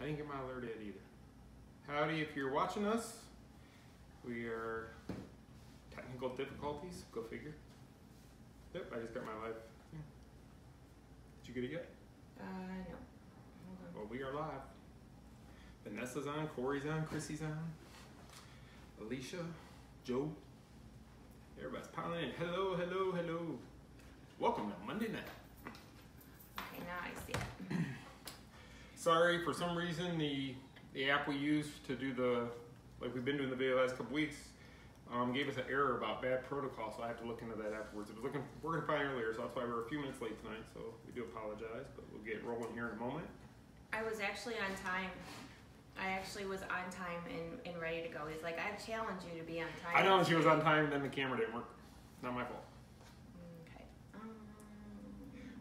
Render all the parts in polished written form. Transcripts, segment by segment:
didn't get my alert yet either. Howdy, if you're watching us. We are technical difficulties. Go figure. Yep, I just got my live. Yeah. Did you get it yet? No. Hold on. Well, we are live. Vanessa's on, Corey's on, Chrissy's on, Alicia, Joe. Everybody's piling in. Hello, hello, hello. Welcome to Monday night. Okay, now I see it. Sorry, for some reason the app we use to do like we've been doing the video the last couple weeks, gave us an error about bad protocol, so I have to look into that afterwards. It was working fine earlier, so that's why we're a few minutes late tonight, so we do apologize, but we'll get rolling here in a moment. I was actually on time. I actually was on time and ready to go. He's like, I challenge you to be on time. I know she was on time, then the camera didn't work. Not my fault. Okay.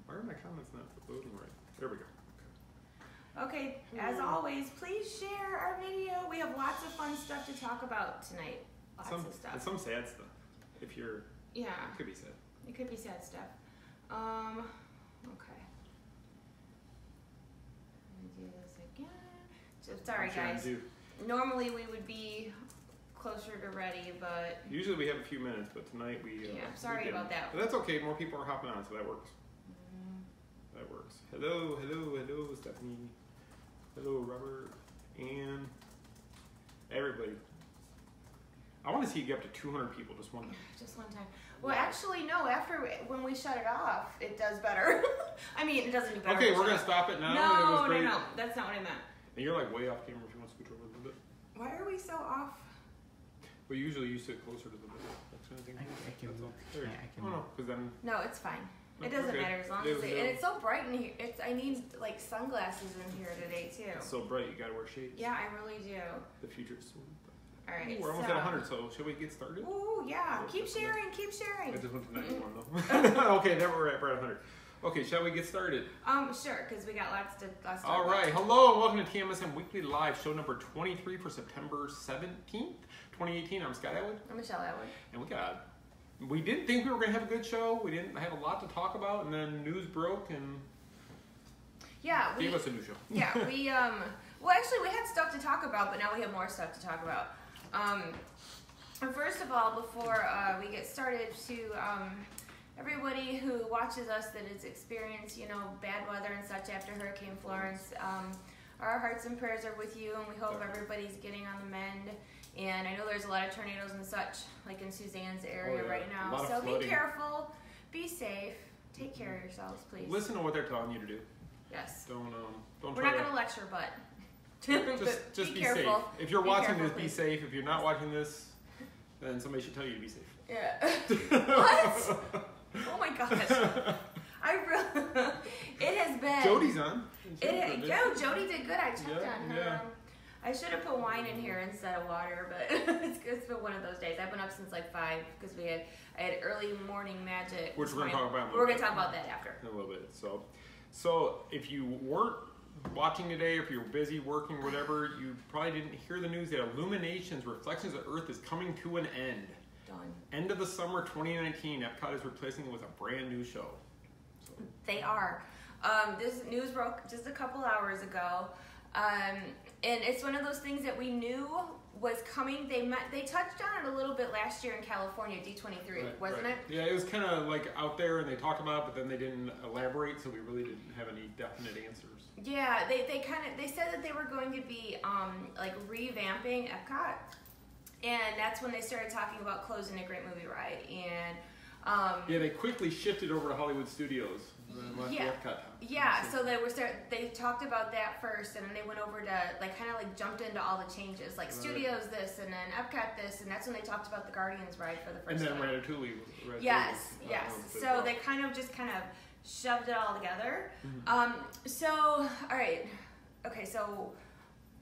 Why are my comments not loading right? There we go. Okay, as always, please share our video. We have lots of fun stuff to talk about tonight. Lots of stuff. And some sad stuff. If you're... Yeah. It could be sad. It could be sad stuff. Okay. Let me do this again. So, sorry, guys. Normally we would be closer to ready, but... Usually we have a few minutes, but tonight we... yeah, sorry about that. But that's okay. More people are hopping on, so that works. That works. Hello, hello, hello, Stephanie. Hello, Robert. And everybody. I want to see you get up to 200 people just one time. Just one time. Well, actually, no. After when we shut it off, it does better. I mean, it doesn't do better. Okay, we're gonna stop it now. No. That's not what I meant. And you're like way off camera if you want to scooch over a little bit. Why are we so off? Well, usually you sit closer to the middle. That's kind of thing. I can move. There. I can Oh no, because then. No, it's fine. It doesn't matter as long as and it's so bright in here. I need like sunglasses in here today too. It's so bright, you gotta wear shades. Yeah, I really do. The future's soon. All right, we're almost at 100, so should we get started? Ooh, yeah. Keep sharing, keep sharing. I just went to 91 though. Okay, then we're at 100. Okay, shall we get started? Sure, because we got lots to talk about. All right, hello and welcome to TMSM Weekly Live, show number 23 for September 17th, 2018. I'm Scott Atwood. I'm Michelle Atwood. And we didn't think we were going to have a good show. We didn't have a lot to talk about, and then news broke and gave us a new show. Yeah, well, actually, we had stuff to talk about, but now we have more stuff to talk about. And first of all, before we get started, to everybody who watches us that has experienced, bad weather and such after Hurricane Florence, our hearts and prayers are with you, and we hope everybody's getting on the mend. And I know there's a lot of tornadoes and such, like in Suzanne's area right now. So be careful, be safe, take care of yourselves, please. Listen to what they're telling you to do. Yes. Don't. We're not going to lecture, but just be safe. If you're watching this, be safe. If you're not watching this, then somebody should tell you to be safe. Yeah. What? Oh my gosh. It has been. Jody's on. Jody did good. I checked on her. Yeah. I should have put wine in here instead of water, but it's been one of those days. I've been up since like 5 because I had early morning magic. Which we're going to talk about. We're going to talk about that after. In a little bit. So if you weren't watching today, or if you're busy working, whatever, you probably didn't hear the news that IllumiNations Reflections of Earth is coming to an end. Done. End of the summer 2019. Epcot is replacing it with a brand new show. They are. This news broke just a couple hours ago. And it's one of those things that we knew was coming. They touched on it a little bit last year in California, D23, wasn't it? Yeah, it was kind of like out there, and they talked about it, but then they didn't elaborate, so we really didn't have any definite answers. Yeah, they said that they were going to be like revamping Epcot, and that's when they started talking about closing a Great Movie Ride. And they quickly shifted over to Hollywood Studios. So they talked about that first, and then they went over to jumped into all the changes, like Studios this, and then Epcot this, and that's when they talked about the Guardians ride for the first time. And then Ratatouille. Yes. So they kind of shoved it all together. Mm-hmm. All right. Okay, so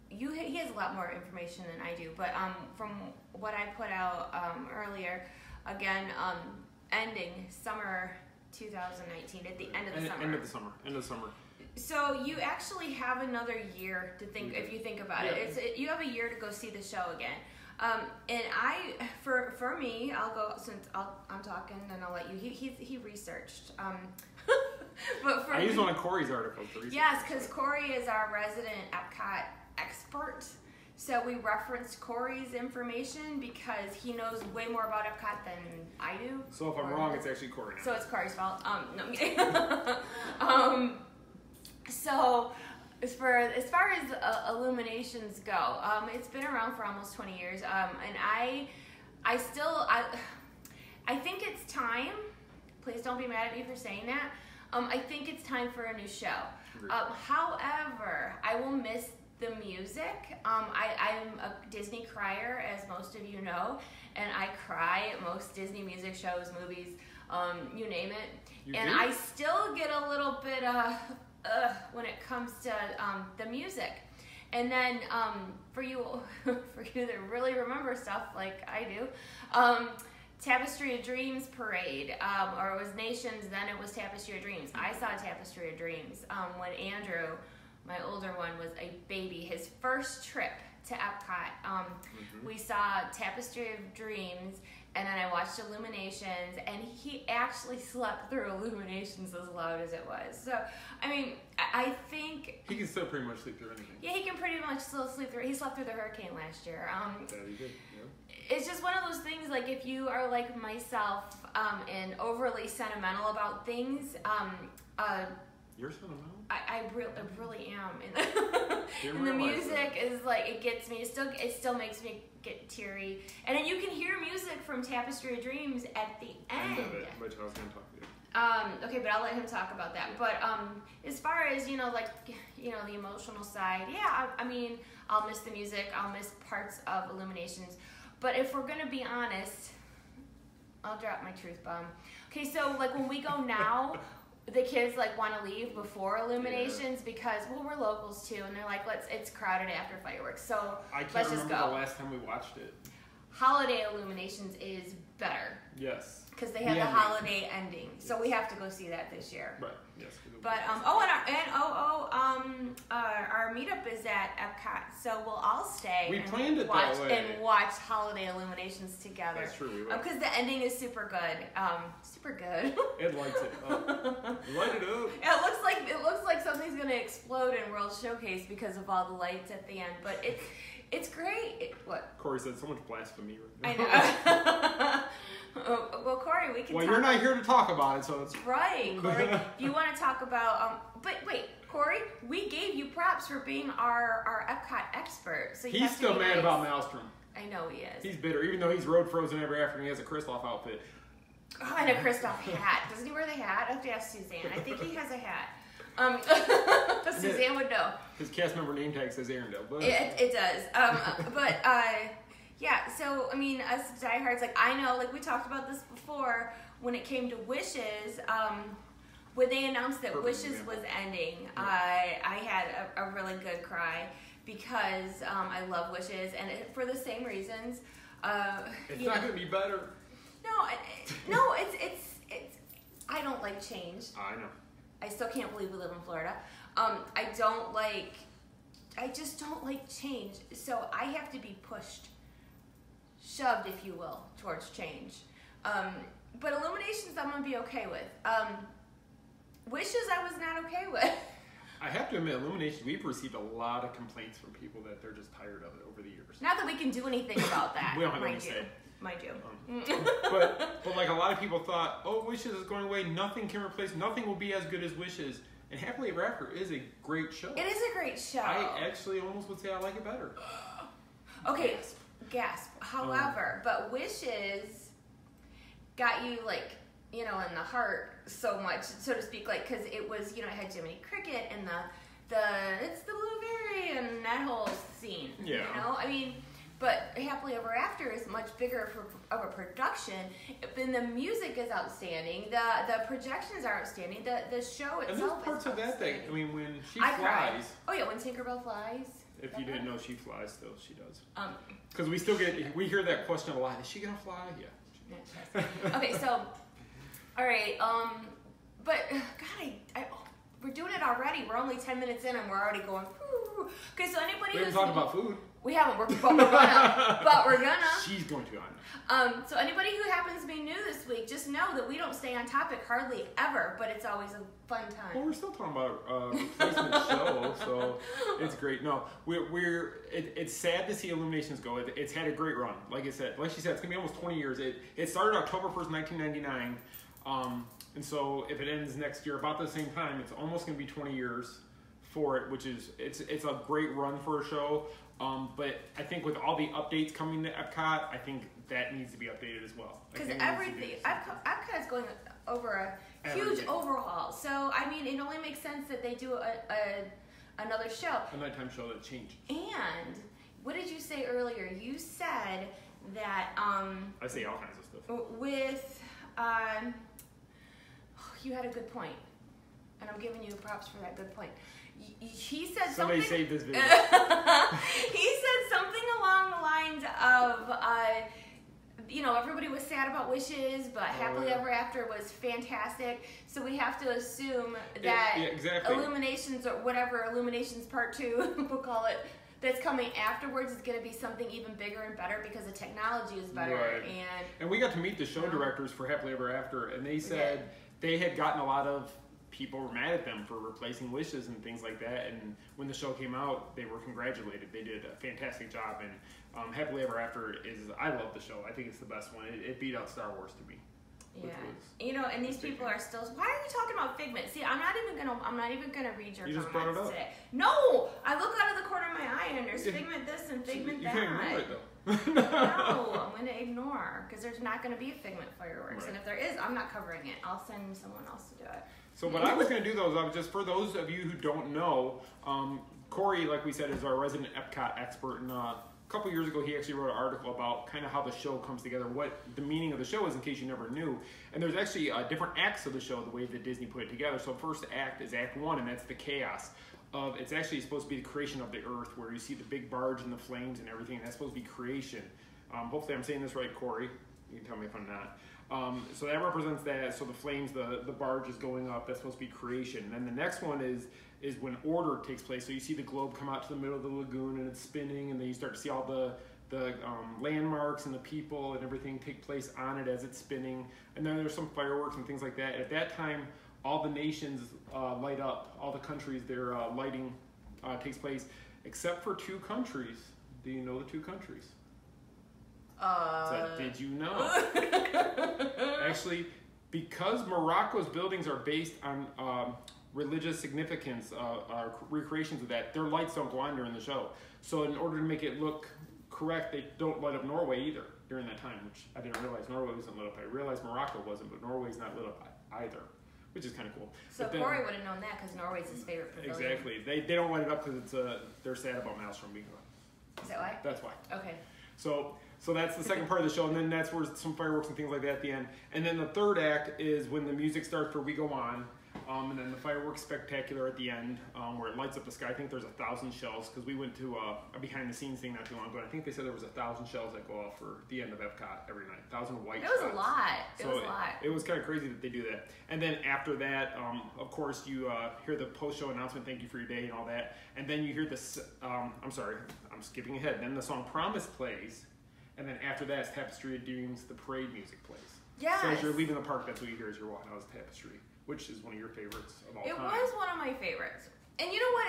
he has a lot more information than I do, but from what I put out earlier, again, ending summer 2019 at the end of the summer. End of the summer. So you actually have another year to think, if you think about it. You have a year to go see the show again. And for me, I'll go, since I'm talking, and I'll let you. He researched. But I used one of Corey's articles. Yes, because Corey is our resident Epcot expert. So we referenced Corey's information because he knows way more about Epcot than I do. So if I'm wrong, it's actually Corey now. So it's Corey's fault. No, I'm kidding. So as far as IllumiNations go, it's been around for almost 20 years. And I think it's time. Please don't be mad at me for saying that. I think it's time for a new show. However, I will miss the music. I'm a Disney crier, as most of you know, and I cry at most Disney music shows, movies, you name it. I still get a little bit when it comes to the music. And then for you that really remember stuff like I do, Tapestry of Dreams Parade, or it was Nations, then it was Tapestry of Dreams. I saw Tapestry of Dreams when Andrew, my older one, was a baby. His first trip to Epcot, we saw Tapestry of Dreams, and then I watched IllumiNations, and he actually slept through IllumiNations as loud as it was. So, I mean, I think... He can still pretty much sleep through anything. Yeah, he can pretty much still sleep through... He slept through the hurricane last year. Yeah, he did. Yeah. It's just one of those things, like, if you are like myself and overly sentimental about things... You're sentimental? I really am. And the music is like, it gets me. It still makes me get teary. And then you can hear music from Tapestry of Dreams at the end. Which I was going to talk to you. Okay, but I'll let him talk about that. But as far as, the emotional side, yeah, I mean, I'll miss the music. I'll miss parts of IllumiNations. But if we're going to be honest, I'll drop my truth bomb. Okay, so like when we go now... The kids like want to leave before IllumiNations because we're locals too, and they're like, it's crowded after fireworks, so let's just go. The last time we watched it. Holiday IllumiNations is better. Yes. Because they have the holiday ending, so we have to go see that this year. Right. Yes. But our meetup is at Epcot, so we'll all stay. We planned it that way. And watch holiday IllumiNations together. That's true. We will. Because the ending is super good. Super good. It lights it up. Light it up. It looks like something's gonna explode in World Showcase because of all the lights at the end. But it's great. What? Corey said so much blasphemy right now. I know. Well, Corey, we can. Well, you're not here to talk about it, so it's right, Corey. If you want to talk about, but wait, Corey, we gave you props for being our Epcot expert. So he's still mad about Maelstrom. I know he is. He's bitter, even though he's road frozen every afternoon. He has a Kristoff outfit. Oh, and a Kristoff hat. Doesn't he wear the hat? I have to ask Suzanne. I think he has a hat. Suzanne would know. His cast member name tag says Arendelle. But it does. Yeah, so, I mean, us diehards, like, I know, like, we talked about this before, when it came to Wishes, when they announced that Wishes was ending, I had a really good cry, because I love Wishes, and for the same reasons. It's not going to be better. No, it's I don't like change. I know. I still can't believe we live in Florida. I just don't like change, so I have to be shoved, if you will, towards change. But IllumiNations I'm going to be okay with. Wishes I was not okay with. I have to admit, IllumiNations, we've received a lot of complaints from people that they're just tired of it over the years. Not that we can do anything about that. We don't have anything to say. Mind you. But like a lot of people thought, oh, Wishes is going away. Nothing can replace, nothing will be as good as Wishes. And Happily Ever After is a great show. It is a great show. I actually almost would say I like it better. Okay. Gasp. However, but Wishes got you in the heart so much, so to speak, because it was, it had Jiminy Cricket and the it's the Blueberry and that whole scene. Yeah. I mean, but Happily Ever After is much bigger of a production, and the music is outstanding. The projections are outstanding. The show itself is outstanding. And there's parts of that thing. I mean, when she flies. Cried. Oh yeah, when Tinkerbell flies. If you didn't know, she flies still. She does. Because we hear that question a lot. Is she gonna fly? Yeah. Okay, so, all right. But God, we're doing it already. We're only 10 minutes in, and we're already going. Whoo. Okay, so anybody we haven't talked about food. We haven't, but we're gonna. She's going to, so anybody who happens to be new this week, just know that we don't stay on topic hardly ever, but it's always a fun time. Well, we're still talking about replacement show, so it's great. No, it's sad to see IllumiNations go. It's had a great run. Like she said, it's gonna be almost 20 years. It started October 1st, 1999, and so if it ends next year about the same time, it's almost gonna be 20 years for it, which is it's a great run for a show. But I think with all the updates coming to Epcot, I think that needs to be updated as well. Because everything, Epcot is going over a huge overhaul. So, I mean, it only makes sense that they do another show. A nighttime show that changed. And what did you say earlier? You said that... I say all kinds of stuff. With... you had a good point. And I'm giving you props for that good point. He said Somebody something... saved this video. He said something along the lines of... everybody was sad about Wishes, but Happily Ever After was fantastic. So we have to assume that exactly. IllumiNations, or whatever IllumiNations Part 2 we'll call it, that's coming afterwards is going to be something even bigger and better because the technology is better. Right. And we got to meet the show directors for Happily Ever After, and they said they had gotten a lot of people were mad at them for replacing Wishes and things like that, and when the show came out, they were congratulated. They did a fantastic job, and Happily Ever After I love the show. I think it's the best one. It beat out Star Wars to me. Yeah, and these people are still. Why are you talking about Figment? See, I'm not even gonna read your comments brought it up today. No, I look out of the corner of my eye and there's Figment this and Figment that. You can't ignore it though. No, I'm gonna ignore because there's not gonna be a Figment fireworks, right. And if there is, I'm not covering it. I'll send someone else to do it. So what I was going to do, though, is I was just, for those of you who don't know, Corey, like we said, is our resident Epcot expert, and a couple years ago he actually wrote an article about kind of how the show comes together, what the meaning of the show is in case you never knew. And there's actually different acts of the show, the way that Disney put it together. So first act is Act 1, and that's the chaos. It's actually supposed to be the creation of the earth, where you see the big barge and the flames and everything, and that's supposed to be creation. Hopefully I'm saying this right, Corey. You can tell me if I'm not. So that represents that. So the flames, the barge is going up. That's supposed to be creation. And then the next one is when order takes place. So you see the globe come out to the middle of the lagoon and it's spinning, and then you start to see all the landmarks and the people and everything take place on it as it's spinning. And then there's some fireworks and things like that. At that time, all the nations light up. All the countries, their lighting takes place, except for 2 countries. Do you know the 2 countries? Did you know? Actually, because Morocco's buildings are based on religious significance, recreations of that, their lights don't go on during the show. So in order to make it look correct, they don't light up Norway either during that time, which I didn't realize Norway wasn't lit up. I realized Morocco wasn't, but Norway's not lit up either, which is kind of cool. So Corey would have known that because Norway's his favorite pavilion. Exactly. They don't light it up because they're sad about Maelstrom being gone. Is that why? That's why. Okay. So that's the second part of the show, and then that's where some fireworks and things like that at the end. And then the third act is when the music starts for We Go On, and then the fireworks spectacular at the end, where it lights up the sky. I think there's 1,000 shells, because we went to a behind-the-scenes thing not too long ago, and I think they said there was 1,000 shells that go off for the end of Epcot every night. 1,000 white shots. It was a lot. It was kind of crazy that they do that. And then after that, of course, you hear the post-show announcement, thank you for your day, and all that. And then you hear this, I'm sorry, I'm skipping ahead. Then the song Promise plays. And then after that, it's Tapestry of Dreams, the parade music plays. Yes. So as you're leaving the park, that's what you hear as you're walking out of Tapestry, which is one of your favorites of all time. It was one of my favorites. And you know what?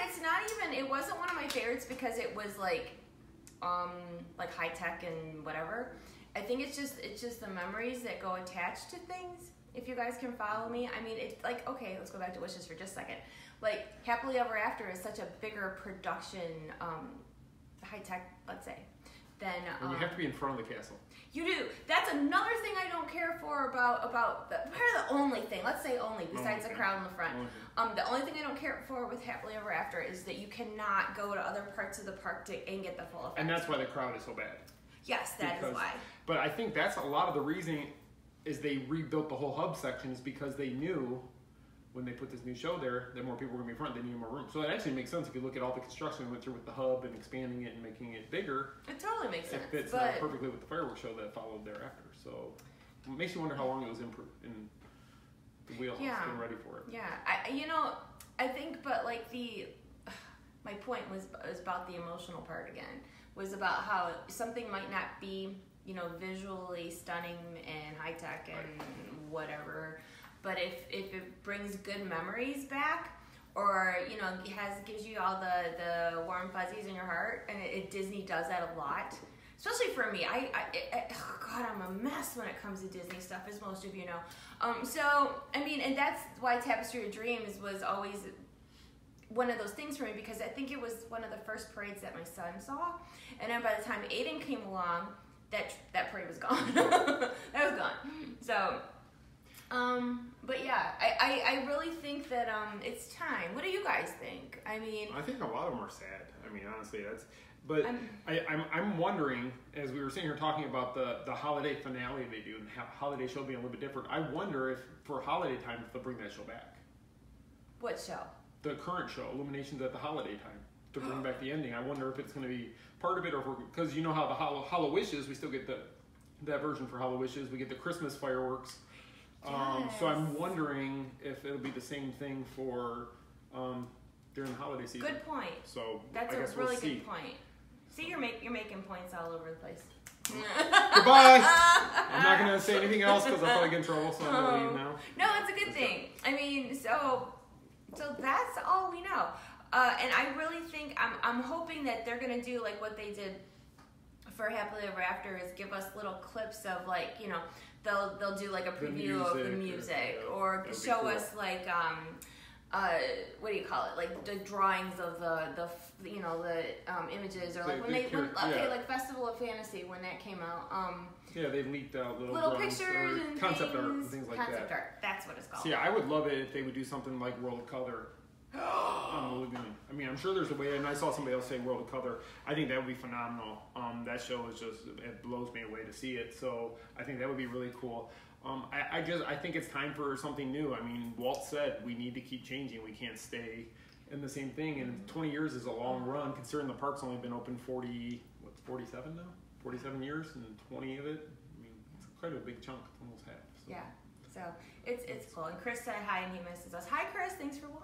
It wasn't one of my favorites because it was like high tech and whatever. I think it's just the memories that go attached to things. If you guys can follow me, I mean, it's like, okay, let's go back to Wishes for just a second. Like, Happily Ever After is such a bigger production, high tech, let's say. Then, and you have to be in front of the castle. You do. That's another thing I don't care for about probably the only thing. Let's say only besides the crowd in the front. The only thing I don't care for with Happily Ever After is that you cannot go to other parts of the park and get the full effect. And that's why the crowd is so bad. Yes, that is why. But I think that's a lot of the reason is they rebuilt the whole hub section is because they knew when they put this new show there that more people were going to be in front, they needed more room. So it actually makes sense if you look at all the construction we went through with the hub and expanding it and making it bigger. It totally makes sense. It fits now perfectly with the fireworks show that followed thereafter. So it makes you wonder how long it was in the wheelhouse getting ready for it. Yeah, I think, but like my point was about the emotional part again. was about how something might not be, you know, visually stunning and high tech and whatever, but if it brings good memories back, or, you know, gives you all the warm fuzzies in your heart, and Disney does that a lot. Especially for me, God, I'm a mess when it comes to Disney stuff, as most of you know. So, I mean, and that's why Tapestry of Dreams was always one of those things for me, because I think it was one of the first parades that my son saw, and then by the time Aiden came along, that parade was gone. That was gone. So, but yeah, I really think that it's time. What do you guys think? I mean, I think a lot of them are sad. I mean, honestly, that's. But I'm wondering, as we were sitting here talking about the holiday finale they do, and holiday show being a little bit different, I wonder if for holiday time if they'll bring that show back. What show? The current show, IllumiNations at the holiday time, to bring back the ending. I wonder if it's going to be part of it, or because you know how the Hollow Wishes, we still get that version for Hollow Wishes. We get the Christmas fireworks. Yes. So I'm wondering if it'll be the same thing for during the holiday season. Good point. So that's I guess a really we'll see. good point. See, you're making points all over the place. Goodbye. I'm not going to say anything else because I'll probably get in trouble, so I'm going to leave now. No, it's a good thing. I mean, so that's all we know. And I really think, I'm hoping that they're going to do like what they did for Happily Ever After, is give us little clips of, like, you know, they'll do like a preview of the music, or show cool. us like what do you call it? Like the drawings of the you know, the images, or like like Festival of Fantasy when that came out. Yeah, they leaked out little pictures and concept art and things like that. Concept art, that's what it's called. So yeah, I would love it if they would do something like World of Color. On the lagoon. I mean, I'm sure there's a way, and I saw somebody else say World of Color. I think that would be phenomenal. That show is just, it blows me away to see it. So I think that would be really cool. I think it's time for something new. I mean, Walt said we need to keep changing. We can't stay in the same thing. And 20 years is a long run, considering the park's only been open 47 now? 47 years, and 20 of it. I mean, it's quite a big chunk. It's almost half. So. Yeah. So it's cool. And Chris said hi, and he misses us. Hi, Chris. Thanks for watching.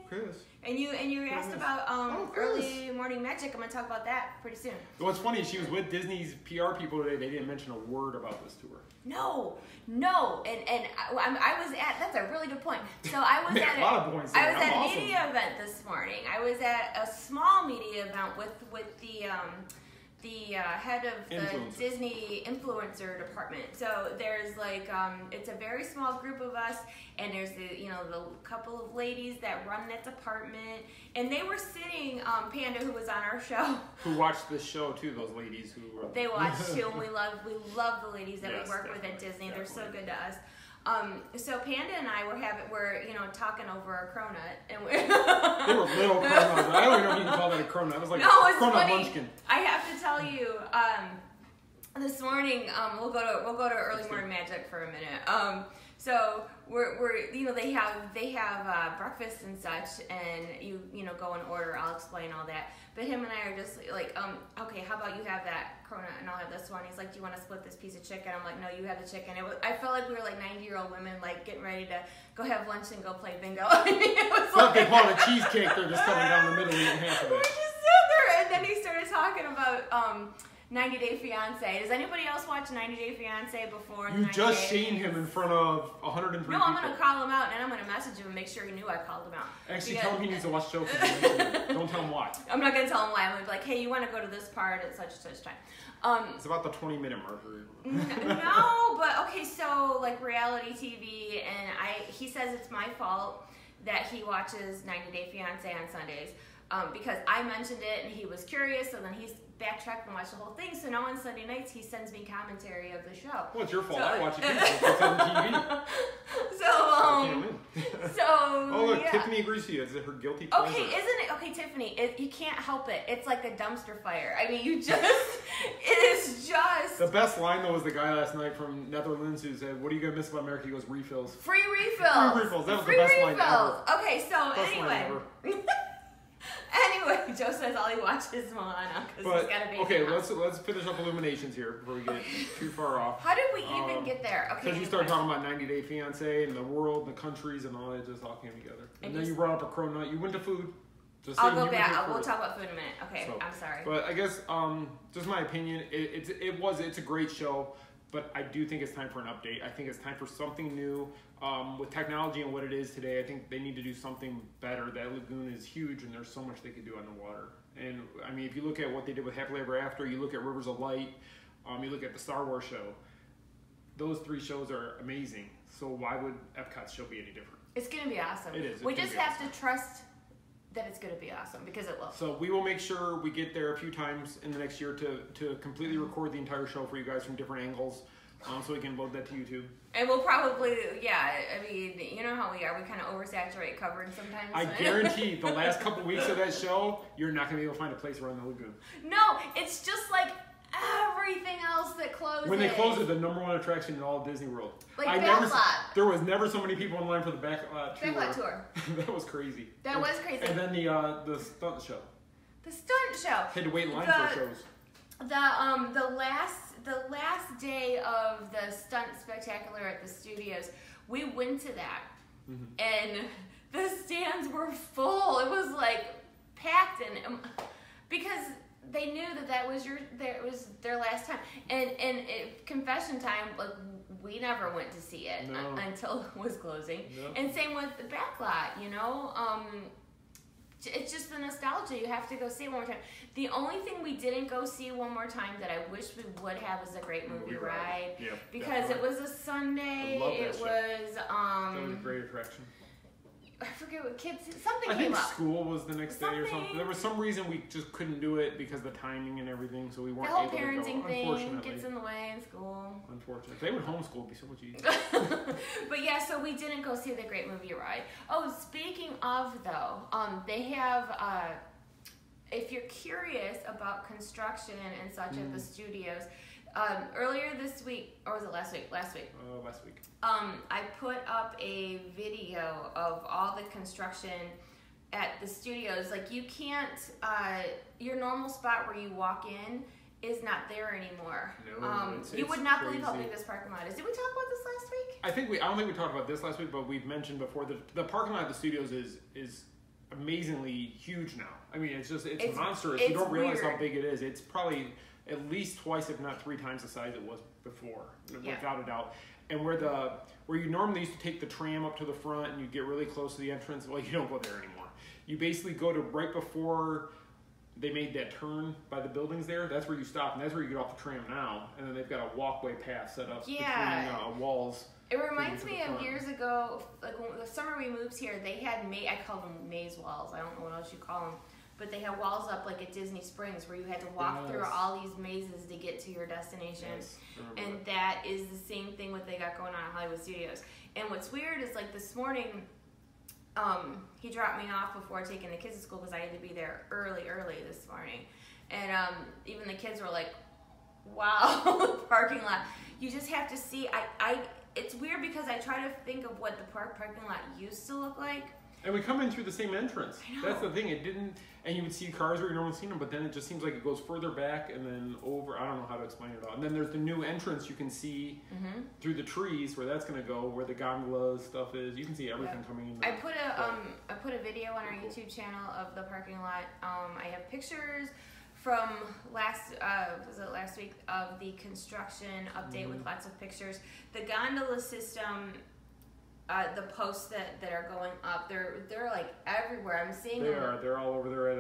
Chris. And you asked about early morning magic. I'm gonna talk about that pretty soon. What's funny, she was with Disney's PR people today. They didn't mention a word about this tour. No. And I was at. That's a really good point. So I was at a lot of points. I was at a media event this morning. I was at a small media event with the head of the Disney influencer department. So there's like, it's a very small group of us, and there's the couple of ladies that run that department, and they were sitting, Panda, who was on our show. Who watched this show too, those ladies who were. They watched too, and we love the ladies that we work with at Disney. Definitely. They're so good to us. So Panda and I were talking over a cronut, and they were little cronuts. I don't even know if you can call that a cronut. It was like cronut munchkin. I have to tell you, this morning we'll go to early morning magic for a minute. So we're they have breakfast and such, and you go in order. I'll explain all that. But him and I are just like, okay, how about you have that cronut and I'll have this one. He's like, do you want to split this piece of chicken? I'm like, no, you have the chicken. I felt like we were like 90-year-old women, like getting ready to go have lunch and go play bingo. I mean, it was like they call it a cheesecake. They're just coming down the middle and eating half of it. We just sat there, and then he started talking about 90 Day Fiance. Does anybody else watch 90 Day Fiance before? You just seen him in front of 103 people. No, I'm going to call him out, and I'm going to message him and make sure he knew I called him out. Actually, tell him he needs to watch the show. Don't tell him why. I'm not going to tell him why. I'm going to be like, hey, you want to go to this part at such and such time. It's about the 20-minute mark. No, but okay, so like reality TV, and he says it's my fault that he watches 90 Day Fiance on Sundays. Because I mentioned it and he was curious, so then he's backtracked and watched the whole thing. So now on Sunday nights he sends me commentary of the show. Well, it's your fault. I watch it too. It's on TV. So oh look, yeah. Tiffany agrees with you. Is it her guilty pleasure? Okay, isn't it? Okay, Tiffany, you can't help it. It's like a dumpster fire. I mean, it is just. The best line though was the guy last night from Netherlands who said, "What are you gonna miss about America?" He goes, "Refills." Free refills. Free refills. That was the best line ever. Okay, so best anyway. Anyway, Joe says all he watches is Moana because he's got a baby. Okay, let's finish up IllumiNations here before we get too far off. How did we even get there? Okay. Because you started talking about 90 Day Fiance and the world and the countries and all that just all came together. And then you brought up a cronut. You went to food. I'll go back. We'll talk about food in a minute. Okay, so, I'm sorry. But I guess, just my opinion, it's a great show, but I do think it's time for an update. I think it's time for something new. With technology and what it is today, I think they need to do something better. That lagoon is huge, and there's so much they could do underwater. And I mean, if you look at what they did with Happily Ever After, you look at Rivers of Light, you look at the Star Wars show. Those 3 shows are amazing. So why would Epcot's show be any different? It's going to be awesome. It is. We just have to trust that it's going to be awesome, because it will. So we will make sure we get there a few times in the next year to completely record the entire show for you guys from different angles, so we can load that to YouTube. And we'll probably, I mean, you know how we are. We kind of oversaturate covering sometimes. I guarantee the last couple weeks of that show, you're not going to be able to find a place around the lagoon. No, it's just like everything else that closes. When they close it, the #1 attraction in all of Disney World. Like Backlot. There was never so many people in line for the Backlot tour. Backlot tour. That was crazy. That was crazy. And then the stunt show. The stunt show. Had to wait in line for shows. The last day of the stunt spectacular at the studios, we went to that, and the stands were full. It was like packed, and because they knew that was their last time. And confession time, like, we never went to see it until it was closing. No. And same with the Backlot, you know. It's just the nostalgia. You have to go see it one more time. The only thing we didn't go see one more time that I wish we would have was a Great Movie Ride. Yeah, because definitely. It was a Sunday. It was that was a great attraction. I forget what kids. Something came up. I think school was the next day or something. There was some reason we just couldn't do it because of the timing and everything, so we weren't able to go. The whole parenting thing gets in the way in school. Unfortunately, if they would homeschool, it'd be so much easier. But yeah, so we didn't go see the Great Movie Ride. Oh, speaking of though, they have. If you're curious about construction and such at the studios. Earlier this week, or was it last week? Last week. Last week. I put up a video of all the construction at the studios. Like, you can't, your normal spot where you walk in is not there anymore. No, you would not believe how big this parking lot is. Did we talk about this last week? I don't think we talked about this last week, but we've mentioned before that the parking lot at the studios is amazingly huge now. I mean, it's monstrous. You don't realize how big it is. It's probably at least twice, if not 3 times the size it was before, without a doubt. And where you normally used to take the tram up to the front and you get really close to the entrance, well, you don't go there anymore. You basically go to right before they made that turn by the buildings there. That's where you stop, and that's where you get off the tram now. And then they've got a walkway path set up between walls. It reminds me of years ago, like the summer we moved here, they had I call them maze walls. I don't know what else you call them. But they had walls up like at Disney Springs where you had to walk through all these mazes to get to your destination. Yes, and that is the same thing what they got going on at Hollywood Studios. And what's weird is, like, this morning, he dropped me off before taking the kids to school because I had to be there early this morning. And even the kids were like, wow, the parking lot. You just have to see. It's weird because I try to think of what the parking lot used to look like. And we come in through the same entrance. That's the thing. It didn't, and you would see cars where you normally see them, but then it just seems like it goes further back and then over. I don't know how to explain it all. And then there's the new entrance you can see through the trees where that's going to go, where the gondola stuff is. You can see everything coming in. I put a video on our YouTube channel of the parking lot. I have pictures from last week of the construction update with lots of pictures. The gondola system. The posts that are going up, they're like everywhere. I'm seeing them. They're all over there at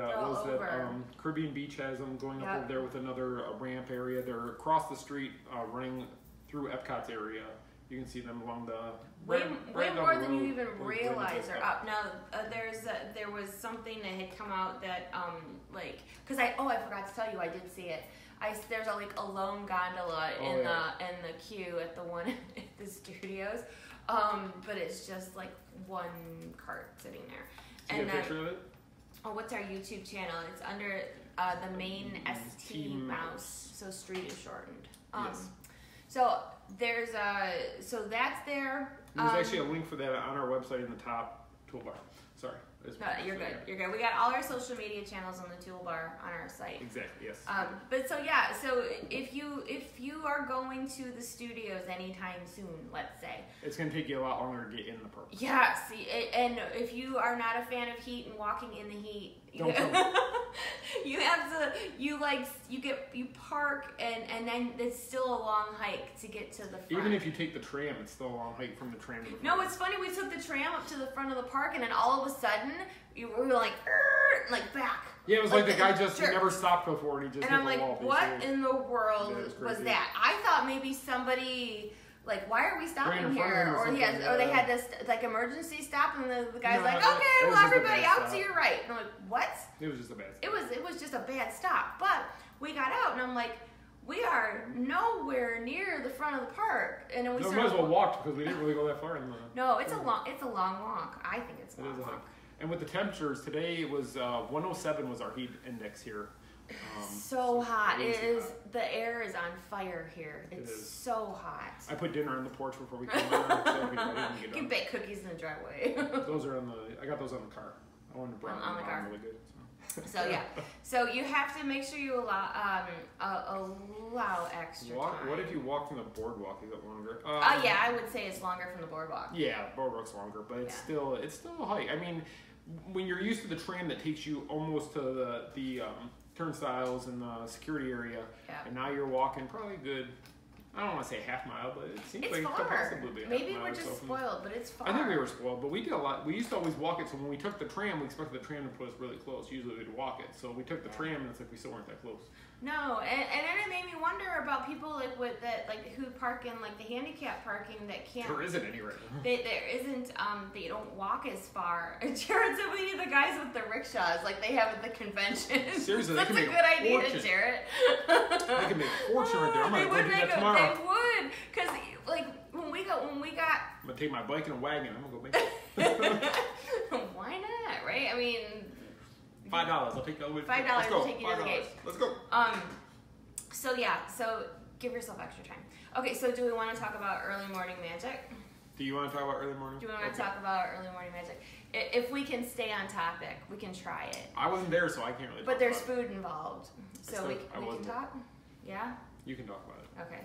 Caribbean Beach has them going up over there with another ramp area. They're across the street running through Epcot's area. You can see them along the way more than you even realize are up. Now there was something that had come out that because I forgot to tell you, I did see it. There's a lone gondola in the queue at the one at the studios. But it's just like one cart sitting there. Did you get a picture of it? Oh, what's our YouTube channel? It's under the main ST mouse. So street is shortened. Yes. So there's so that's there. There's actually a link for that on our website in the top toolbar. Sorry. No, you're good. You're good. We got all our social media channels on the toolbar on our site. Exactly. Yes. But so yeah, so if you are going to the studios anytime soon, let's say, it's gonna take you a lot longer to get in the park. Yeah. See, and if you are not a fan of heat and walking in the heat, don't come. you have to you park and then it's still a long hike to get to the front. Even if you take the tram, it's still a long hike from the tram to the front. No, it's funny. We took the tram up to the front of the park, and then all of a sudden, we were like back. Yeah, it was like the guy he never stopped before, and he just and hit I'm the wall. like, what in the world was crazy. that? I thought maybe somebody. Like, why are we stopping here? Or they had this like emergency stop, and the guy's like, okay, well everybody out to your right. And I'm like, what? It was just a bad stop. It was just a bad stop. But we got out, and I'm like, we are nowhere near the front of the park. And then we might as well walk because we didn't really go that far. No, it's a long walk. I think it's a long walk. And with the temperatures today, it was 107 was our heat index here. So hot. It is. The air is on fire here. It's so hot. I put dinner on the porch before we came out. You can bake cookies in the driveway. Those are I got those on the car. I wanted to brown on the car. Really good. So yeah. So you have to make sure you allow extra time. What if you walk from the boardwalk? Is it longer? Yeah, I would say it's longer from the boardwalk. Yeah, boardwalk's longer, but it's still a hike. I mean, when you're used to the tram that takes you almost to the turnstiles and the security area, and now you're walking probably a good, I don't want to say half mile, but it seems like it could possibly be a half Maybe mile. We're just spoiled, but it's far. I think we were spoiled, but we did a lot. We used to always walk it, so when we took the tram, we expected the tram to put us really close. Usually we'd walk it. So we took the tram, and it's like we still weren't that close. No, and then it made me wonder about people who park in like the handicap parking that can't. There isn't any right now. There isn't. They don't walk as far. Jared said we need the guys with the rickshaws like they have at the convention. Seriously, that's a good idea, Jared. They can make a fortune right there. I'm gonna go do that tomorrow. They would, because like when we got. I'm gonna take my bike and a wagon. I'm gonna go make it. Why not? Right? I mean. $5. I'll take that with $5 to take you to the gate. Let's go. So yeah. So give yourself extra time. Okay. So do we want to talk about early morning magic? Do you want to talk about early morning? Do we want to talk about early morning magic? If we can stay on topic, we can try it. I wasn't there, so I can't really. But there's food involved, so we can talk. Yeah. You can talk about it. Okay.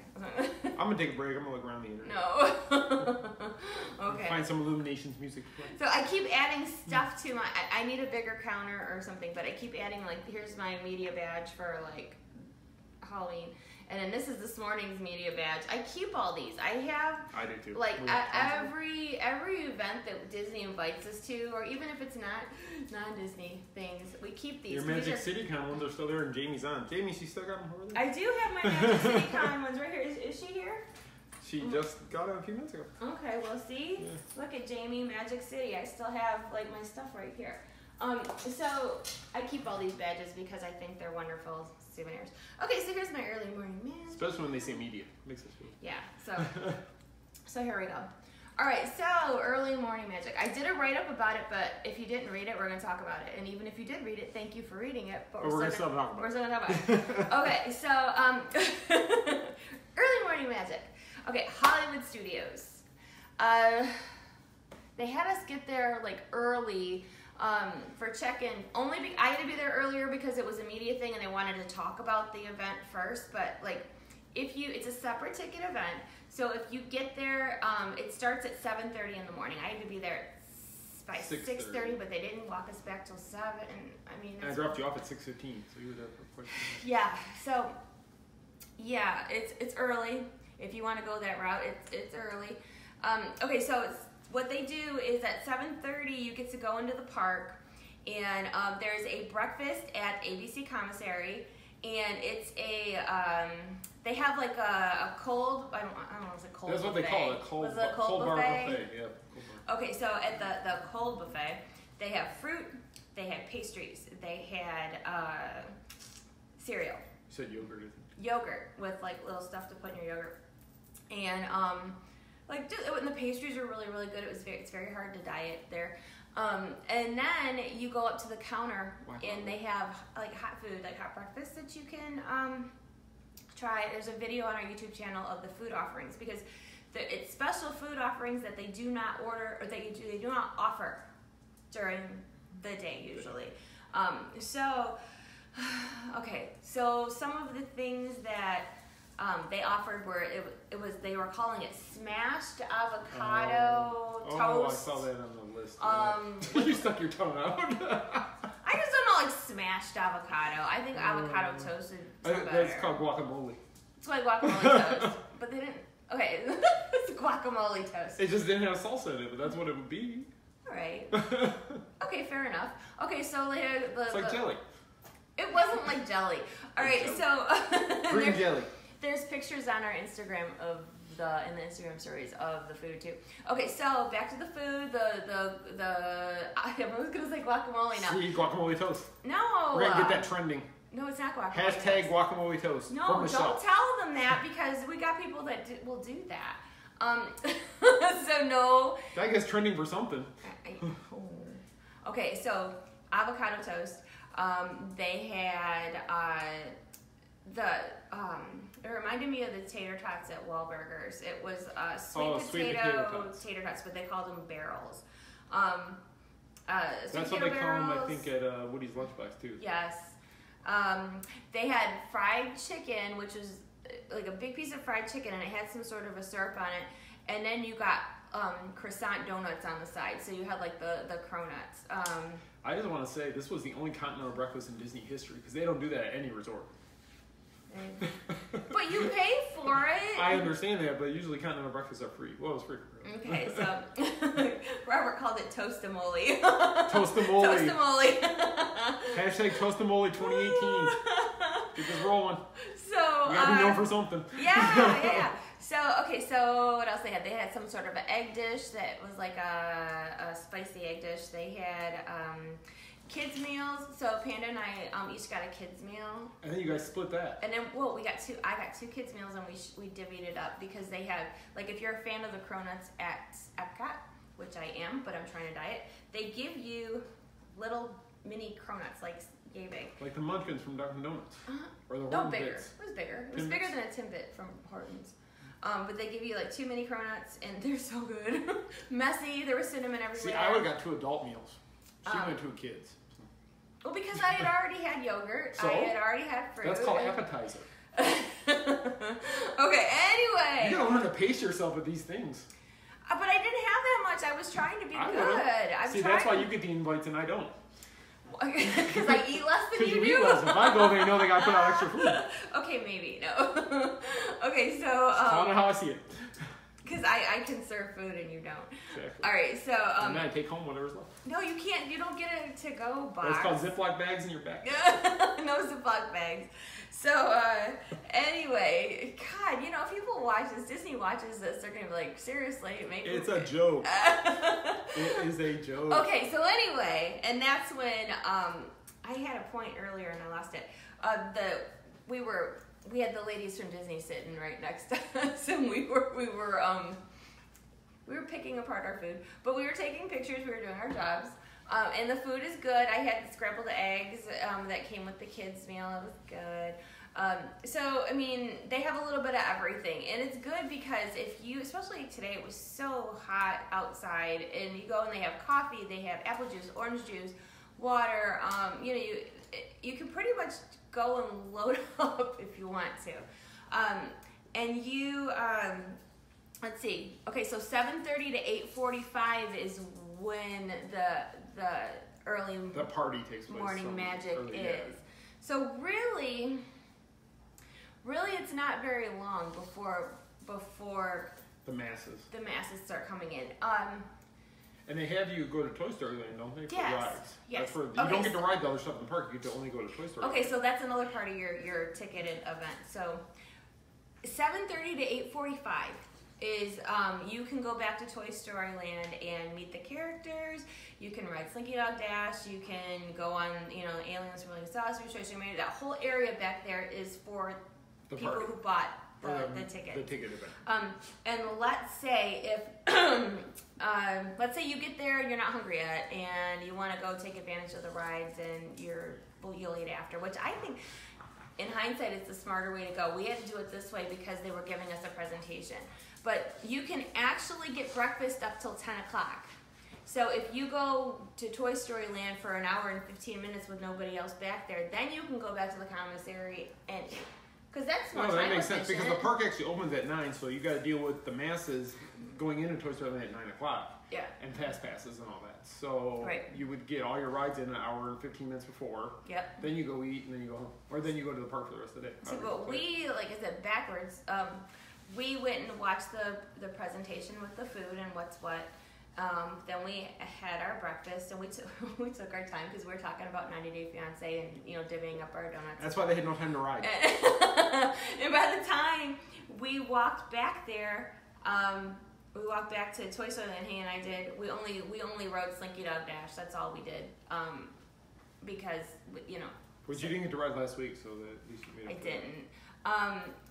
I'm gonna take a break. I'm gonna look around the internet. No. Okay. Find some IllumiNations music to play. So I keep adding stuff to my. I need a bigger counter or something, but I keep adding like here's my media badge for like Halloween, and then this is this morning's media badge. I keep all these. I do too. Like every event that Disney invites us to, or even if it's not non-Disney things, we keep these. Your Magic City Con ones are still there, and Jamie's on. Jamie, she still got them over there? I do have my Magic City Con ones right here. Is she here? She just got it a few minutes ago. Okay, well see, look at Jamie, Magic City. I still have like my stuff right here. So I keep all these badges because I think they're wonderful souvenirs. Okay, so here's my early morning magic. Especially when they say media, makes us feel. Yeah. So here we go. All right, so early morning magic. I did a write-up about it, but if you didn't read it, we're going to talk about it. And even if you did read it, thank you for reading it. But we're going to still talk about it. We're still going to talk about it. Okay, so early morning magic. Okay, Hollywood Studios. They had us get there like early for check-in. I had to be there earlier because it was a media thing and they wanted to talk about the event first. But like, it's a separate ticket event. So if you get there, it starts at 7:30 in the morning. I had to be there by 6:30, but they didn't walk us back till 7. I mean, I dropped you off at 6:15, so you were there for quite some time. Yeah. So yeah, it's early. If you want to go that route, it's early. Okay, so what they do is at 7:30 you get to go into the park, and there's a breakfast at ABC Commissary, and it's they have like a cold. I don't know. It's a cold. That's buffet. What they call it. Cold bar buffet. Yeah. Cold bar. Okay, so at the cold buffet, they have fruit, they had pastries, they had cereal. You said yogurt, isn't it? Yogurt with like little stuff to put in your yogurt, and and the pastries are really really good. It's very hard to diet there. And then you go up to the counter and they have like hot food, like hot breakfast that you can try. There's a video on our YouTube channel of the food offerings because it's special food offerings that they do not order or they do not offer during the day usually. Okay, so some of the things that they offered were they were calling it smashed avocado toast. Oh, I saw that on the list. You stuck your tongue out. I just don't know, like smashed avocado. I think avocado toast is better. That's called guacamole. It's like guacamole toast, but they didn't. Okay, it's guacamole toast. It just didn't have salsa in it, but that's what it would be. All right. Okay, fair enough. Okay, so it's like jelly. It wasn't like jelly. All right, so green jelly. There's pictures on our Instagram in the Instagram stories of the food too. Okay, so back to the food. I was gonna say guacamole now. See, guacamole toast. No. We're gonna get that trending. No, it's not guacamole. Hashtag guacamole toast. No, don't tell them that because we got people that will do that. So no. I guess trending for something. Okay, so avocado toast. They had it reminded me of the tater tots at Wahlburgers. It was sweet potato tater tots, but they called them barrels. That's what they call them, I think, at Woody's Lunchbox too. Yes. They had fried chicken, which was like a big piece of fried chicken, and it had some sort of a syrup on it. And then you got croissant donuts on the side, so you had like the cronuts. I just want to say this was the only continental breakfast in Disney history because they don't do that at any resort. But you pay for it. I understand that, but usually continental breakfasts are free. Well, it's free for real. Okay, so Robert called it Toastamole. Toastamole. Toastamole. Hashtag Toastamole 2018. Keep this rolling. So we gotta be known for something. Yeah. So what else they had? They had some sort of an egg dish that was like a spicy egg dish. They had kids meals. So Panda and I each got a kids meal. And then you guys split that. And then we got two. I got two kids meals, and we divvied it up because they have, like, if you're a fan of the cronuts at Epcot, which I am, but I'm trying to diet, they give you little mini cronuts, like yay big. Like the Munchkins from Dunkin' Donuts. Or the No, Horton bigger. Bits. It was bigger. It was bigger than a Timbit from Hortons. But they give you like 2 mini cronuts, and they're so good. Messy. There was cinnamon everywhere. See, I would have got 2 adult meals. She went 2 kids. Well, because I had already had yogurt. So? I had already had fruit. That's called appetizer. Okay, anyway. You gotta learn to pace yourself with these things. But I didn't have that much. I was trying to be good. See, that's why you get the invites and I don't. Because I eat less than you do. Eat less. If I go, they know they gotta put out extra food. Okay, maybe. No. Okay, so... I don't know how I see it. Because I can serve food and you don't. Exactly. All right, so... and then I take home whatever's left. No, you can't. You don't get a to-go box. It's called Ziploc bags in your back. No Ziploc bags. So, anyway, God, if people watch this, Disney watches this, they're going to be like, seriously, make It's a joke. It is a joke. Okay, so anyway, and that's when, I had a point earlier and I lost it. We had the ladies from Disney sitting right next to us, and we were picking apart our food, but we were taking pictures, we were doing our jobs. And the food is good. I had the scrambled eggs that came with the kids' meal. It was good. So, I mean, they have a little bit of everything. And it's good because especially today, it was so hot outside. And you go and they have coffee, they have apple juice, orange juice, water. You can pretty much go and load up if you want to. And you, let's see. Okay, so 7:30 to 8:45 is when the early party takes place. Morning magic is. So really it's not very long before the masses start coming in. And they have you go to Toy Story Land, don't they? For rides. Yes. You don't get to ride the other stuff in the park. You get to only go to Toy Story. Okay, so that's another part of your ticketed event. So 7:30 to 8:45 is you can go back to Toy Story Land and meet the characters. You can ride Slinky Dog Dash. You can go on, Aliens Swirling Saucers, Toy Story Mania. That whole area back there is for the people who bought the ticket. The ticket event. And let's say let's say you get there and you're not hungry yet, and you want to go take advantage of the rides, and you'll eat after. Which I think, in hindsight, it's the smarter way to go. We had to do it this way because they were giving us a presentation. But you can actually get breakfast up till 10 o'clock. So if you go to Toy Story Land for an hour and 15 minutes with nobody else back there, then you can go back to the commissary and eat. Because that's more time that makes sense efficient. because the park actually opens at 9, so you got to deal with the masses going into Toy Story Land at 9 o'clock. Yeah. And fast passes and all that. So you would get all your rides in an hour and 15 minutes before. Yep. Then you go eat and then you go home. Or then you go to the park for the rest of the day. So, but we, like I said, backwards, we went and watched the presentation with the food and what's what. Then we had our breakfast and we took our time because we were talking about 90 Day Fiancé and, you know, divvying up our donuts. That's why they had no time to ride. And by the time we walked back there, we walked back to Toy Story Land. He and I did. We only rode Slinky Dog Dash. That's all we did. Because, you know. Which you didn't get to ride last week, so that you should be. I didn't.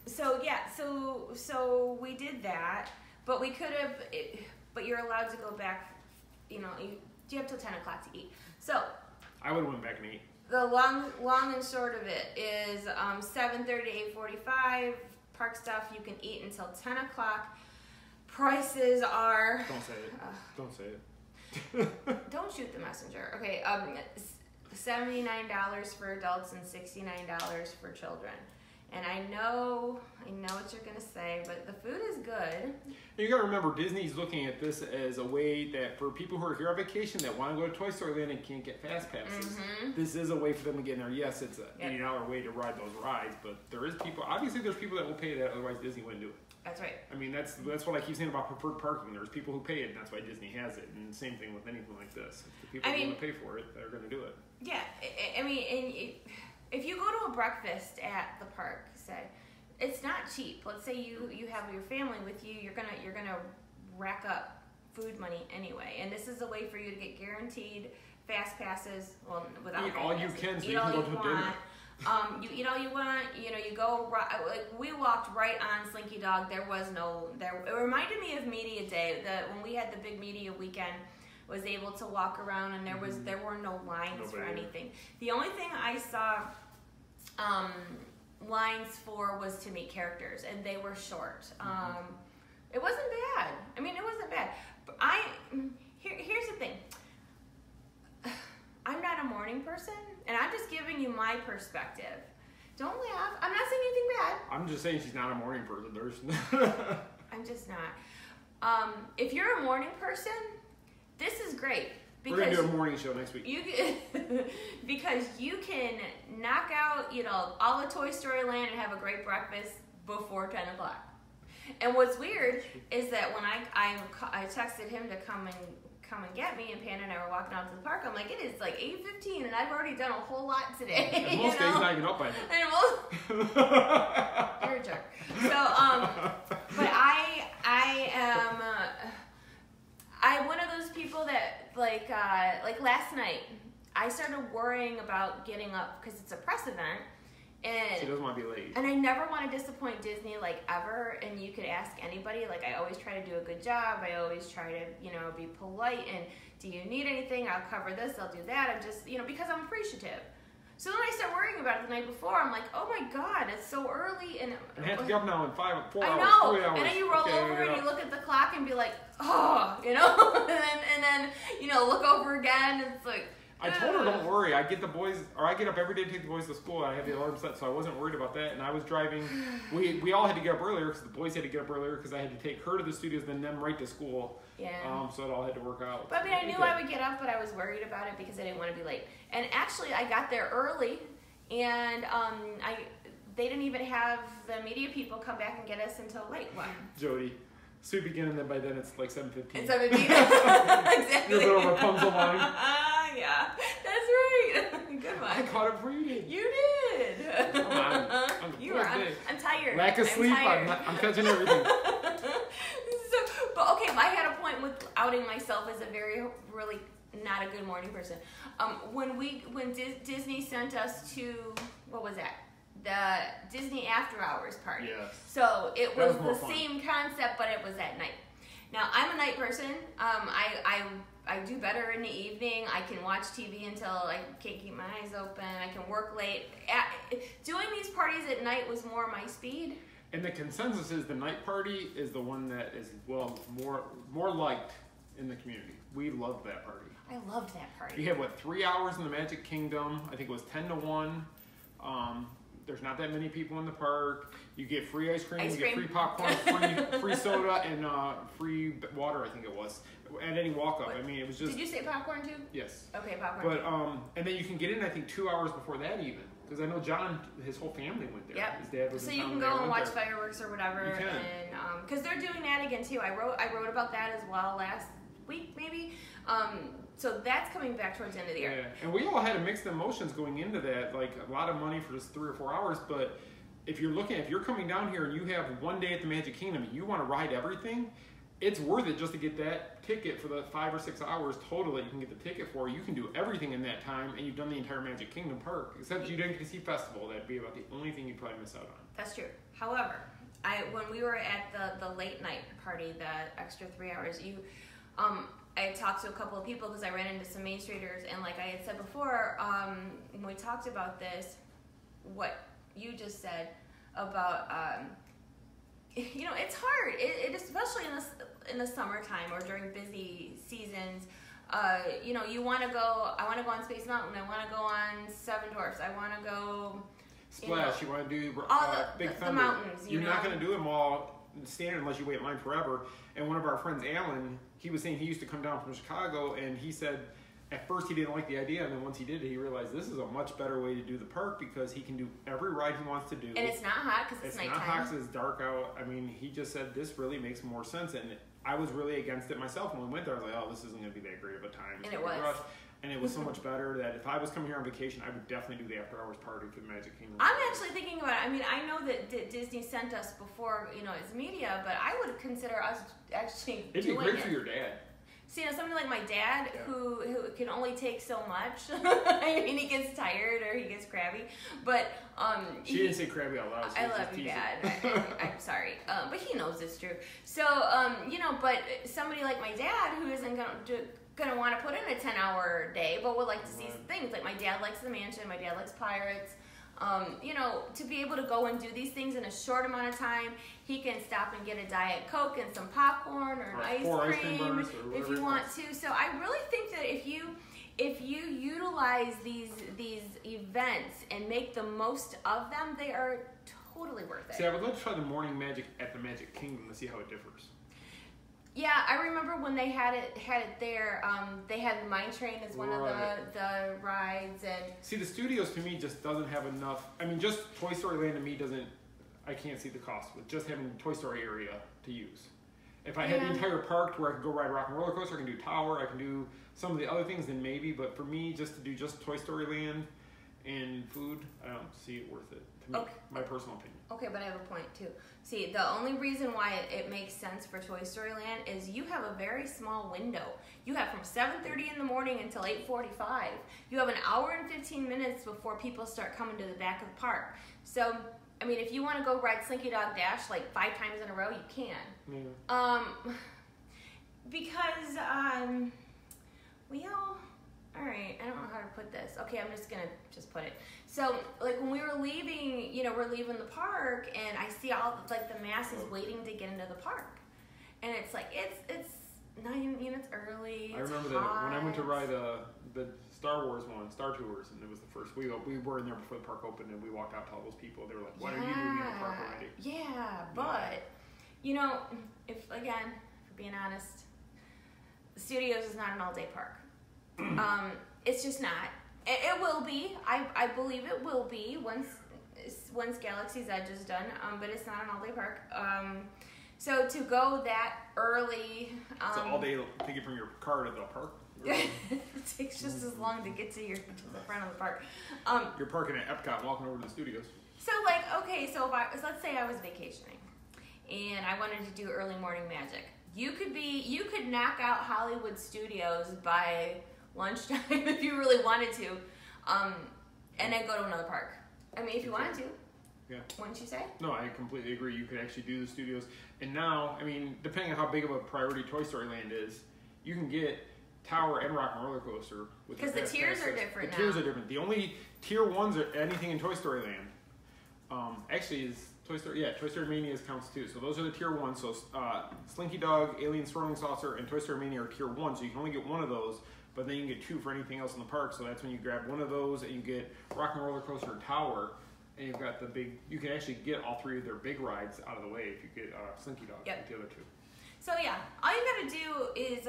So yeah. So we did that, but we could have. But you're allowed to go back. You know, you have till 10 o'clock to eat. So. I would have went back and ate. The long and short of it is 7:30 to 8:45. Park stuff you can eat until 10 o'clock. Prices are. Don't say it. Don't say it. Don't shoot the messenger. Okay, $79 for adults and $69 for children. And I know what you're gonna say, but the food is good. You gotta remember, Disney's looking at this as a way that for people who are here on vacation that want to go to Toy Story Land and can't get fast passes, this is a way for them to get in there. Yes, it's an $80 way to ride those rides, but there's people that will pay that, otherwise Disney wouldn't do it. That's right. I mean, that's what I keep saying about preferred parking. There's people who pay it, and that's why Disney has it. And same thing with anything like this. If the people who want to pay for it, they're going to do it. Yeah, I mean, if you go to a breakfast at the park, say, it's not cheap. Let's say you have your family with you, you're gonna rack up food money anyway, and this is a way for you to get guaranteed fast passes. Well, without eat all you can, so eat you can all go you to want. dinner. You eat all you want. You know, you go. Like we walked right on Slinky Dog. There was no there. It reminded me of Media Day. When we had the big media weekend, was able to walk around and there were no lines for anything. The only thing I saw lines for was to meet characters, and they were short. It wasn't bad. I mean, it wasn't bad. But here's the thing. I'm not a morning person, and I'm just giving you my perspective. Don't laugh. I'm not saying anything bad. I'm just saying she's not a morning person. I'm just not. If you're a morning person, this is great. We're going to do a morning show next week. Because you can knock out, you know, all the Toy Story Land and have a great breakfast before 10 o'clock. And what's weird is that when I texted him to come and get me, and Panda and I were walking out to the park, I'm like, it is like 8:15 and I've already done a whole lot today. And most days not even up by now. You're a jerk. So, but I am I'm one of those people that like last night I started worrying about getting up because it's a press event. And she doesn't want to be late. And I never want to disappoint Disney, like, ever. And you could ask anybody. Like, I always try to do a good job. I always try to, you know, be polite. And do you need anything? I'll cover this. I'll do that. I'm just, you know, because I'm appreciative. So then I start worrying about it the night before. I'm like, oh my God, it's so early. And I have to get up now in 4 hours. I know. 3 hours. And then you roll over and you look at the clock and be like, oh, you know? and then, you know, look over again. And it's like, I told her, don't worry. I get up every day to take the boys to school. I have the alarm set, so I wasn't worried about that. And I was driving. We all had to get up earlier because the boys had to get up earlier because I had to take her to the studios, then them right to school. Yeah. So it all had to work out. But I mean, I knew I would get up, but I was worried about it because I didn't want to be late. And actually, I got there early, and they didn't even have the media people come back and get us until late. What? Jody. So you begin, and then by then it's like 7:15. It's 7:15. Exactly. Your little Rapunzel line. Yeah, that's right. Good one. I caught it for you. You did. Come on. I'm tired. Lack of sleep. I'm catching everything. But okay, I had a point with outing myself as a really not a good morning person. When Disney sent us to, what was that? The Disney After Hours party. Yes. So it was the same concept, but it was at night. Now, I'm a night person. I do better in the evening. I can watch TV until I can't keep my eyes open. I can work late. Doing these parties at night was more my speed. And the consensus is the night party is the one that is, well, more liked in the community. We loved that party. I loved that party. You had, 3 hours in the Magic Kingdom. I think it was 10 to 1. There's not that many people in the park. You get free ice cream, you get free popcorn, free soda, and free water, I think it was, at any walk-up. I mean, it was just... Did you say popcorn too? Yes. Okay, popcorn. But, and then you can get in, I think, 2 hours before that even. Because I know John, his whole family went there. Yep. His dad was so in you town can go and watch fireworks or whatever. You can. And because they're doing that again too. I wrote about that as well last week maybe. So that's coming back towards the end of the year. Yeah, and we all had mixed emotions going into that. Like a lot of money for just 3 or 4 hours, but if you're coming down here and you have one day at the Magic Kingdom and you want to ride everything, it's worth it just to get that ticket for the 5 or 6 hours total that you can get the ticket for. You can do everything in that time, and you've done the entire Magic Kingdom park. Except you didn't get to see Festival. That'd be about the only thing you'd probably miss out on. That's true. However, when we were at the late night party, the extra 3 hours, I had talked to a couple of people because I ran into some Main Streeters, and like I had said before, when we talked about this, what you just said about, it's hard. It especially in the summertime or during busy seasons. You want to go. I want to go on Space Mountain. I want to go on Seven Dwarfs. I want to go. Splash. You want to do Big Thunder. The mountains. You're not going to do them all standard unless you wait in line forever. And one of our friends, Alan, he was saying he used to come down from Chicago, and he said at first he didn't like the idea, and then once he did it, he realized this is a much better way to do the park because he can do every ride he wants to do. And it's not hot because it's nighttime. It's not hot because it's dark out. I mean, he just said this really makes more sense, and I was really against it myself when we went there. I was like, oh, this isn't going to be that great of a time. And it was. Rush. And it was so much better that if I was coming here on vacation, I would definitely do the after-hours party for the Magic Kingdom. I'm actually thinking about it. I mean, I know that Disney sent us before, as media, but I would consider us actually It'd be great for your dad. See, somebody like my dad, who can only take so much. I mean, he gets tired or he gets crabby, but she didn't say crabby out loud. So I love you, Dad. I'm sorry, but he knows it's true. So, but somebody like my dad who isn't gonna want to put in a 10-hour day, but would like to see things. Like my dad likes the mansion, my dad likes pirates. To be able to go and do these things in a short amount of time, he can stop and get a Diet Coke and some popcorn or an ice cream if you want to. So I really think that if you utilize these events and make the most of them, they are totally worth it. See, I would love to try the morning magic at the Magic Kingdom to see how it differs. Yeah, I remember when they had it there. They had Mine Train as one of the rides, and see, the studios to me just doesn't have enough. I mean, just Toy Story Land to me doesn't. I can't see the cost with just having the Toy Story area to use. If I had the entire park where I could go ride Rock and Roller Coaster, I can do Tower, I can do some of the other things, then maybe. But for me, just to do just Toy Story Land and food, I don't see it worth it. To me, my personal opinion. Okay, but I have a point too. See, the only reason why it makes sense for Toy Story Land is you have a very small window. You have from 7:30 in the morning until 8:45. You have an hour and 15 minutes before people start coming to the back of the park. So, I mean, if you want to go ride Slinky Dog Dash like 5 times in a row, you can. Yeah. Because, all right, I don't know how to put this. Okay, I'm just gonna put it. So, like when we were leaving, we're leaving the park, and I see all the masses waiting to get into the park, and it's like it's 9 minutes early. I remember that when I went to ride the Star Wars one, Star Tours, and it was the first. We were in there before the park opened, and we walked out to all those people. They were like, "What are you doing in the park already?" Yeah, but if being honest, the studios is not an all-day park. It's just not. It will be. I believe it will be once Galaxy's Edge is done. But it's not an all-day park. So to go that early, it's an all-day ticket from your car to the park. It takes just as long to get to the front of the park. You're parking at Epcot, walking over to the studios. So let's say I was vacationing, and I wanted to do early morning magic. You could knock out Hollywood Studios by lunchtime if you really wanted to, and then go to another park. I mean, if you wanted to. Yeah. Wouldn't you say? No, I completely agree. You could actually do the studios. And now, I mean, depending on how big of a priority Toy Story Land is, you can get Tower and Rock and Roller Coaster. Because the tiers are different now. The tiers are different. The only tier ones are anything in Toy Story Land. Actually is Toy Story Mania's counts too. So those are the tier 1. So Slinky Dog, Alien Swirling Saucer, and Toy Story Mania are tier 1. So you can only get one of those, but then you can get 2 for anything else in the park. So that's when you grab one of those and you get Rock and Roller Coaster Tower, and you've got the big. You can actually get all 3 of their big rides out of the way if you get Slinky Dog with the other 2. So yeah, all you gotta do is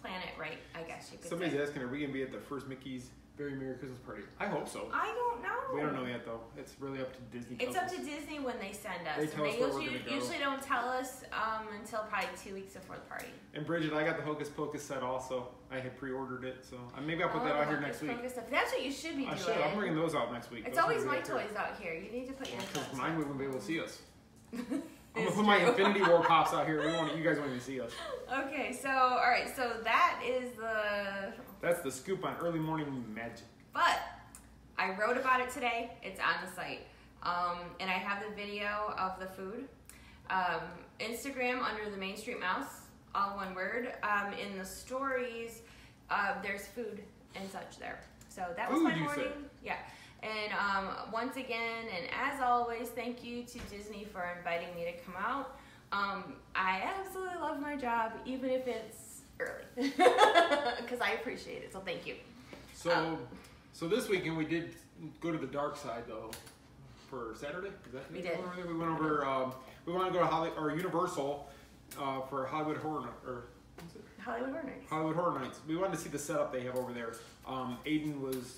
plan it right. I guess you could. Somebody's asking, are we gonna be at the first Mickey's Very Merry Christmas Party? I hope so. I don't know. We don't know yet though. It's really up to Disney. It's up to Disney when they send us. They tell us where we're gonna go. Usually don't tell us until probably 2 weeks before the party. And Bridget, I got the Hocus Pocus set also. I had pre-ordered it, so maybe I'll put that out here next week. That's what you should be doing. I should. I'm bringing those out next week. It's always my toys out here. You need to put your toys. Because mine wouldn't be able to see us. I'm gonna put my Infinity War pops out here. You guys won't even see us. Okay, so all right, so that is that's the scoop on early morning magic. But I wrote about it today. It's on the site, and I have the video of the food. Instagram under the Main Street Mouse, all one word. In the stories, there's food and such there. So that was my morning. Yeah. And once again, and as always, thank you to Disney for inviting me to come out. I absolutely love my job, even if it's early, because I appreciate it. So thank you. So this weekend we did go to the dark side though. For Saturday, is that we did. We went over. We want to go to Universal for Hollywood Horror Hollywood Horror Nights. Hollywood Horror Nights. We wanted to see the setup they have over there. Aiden was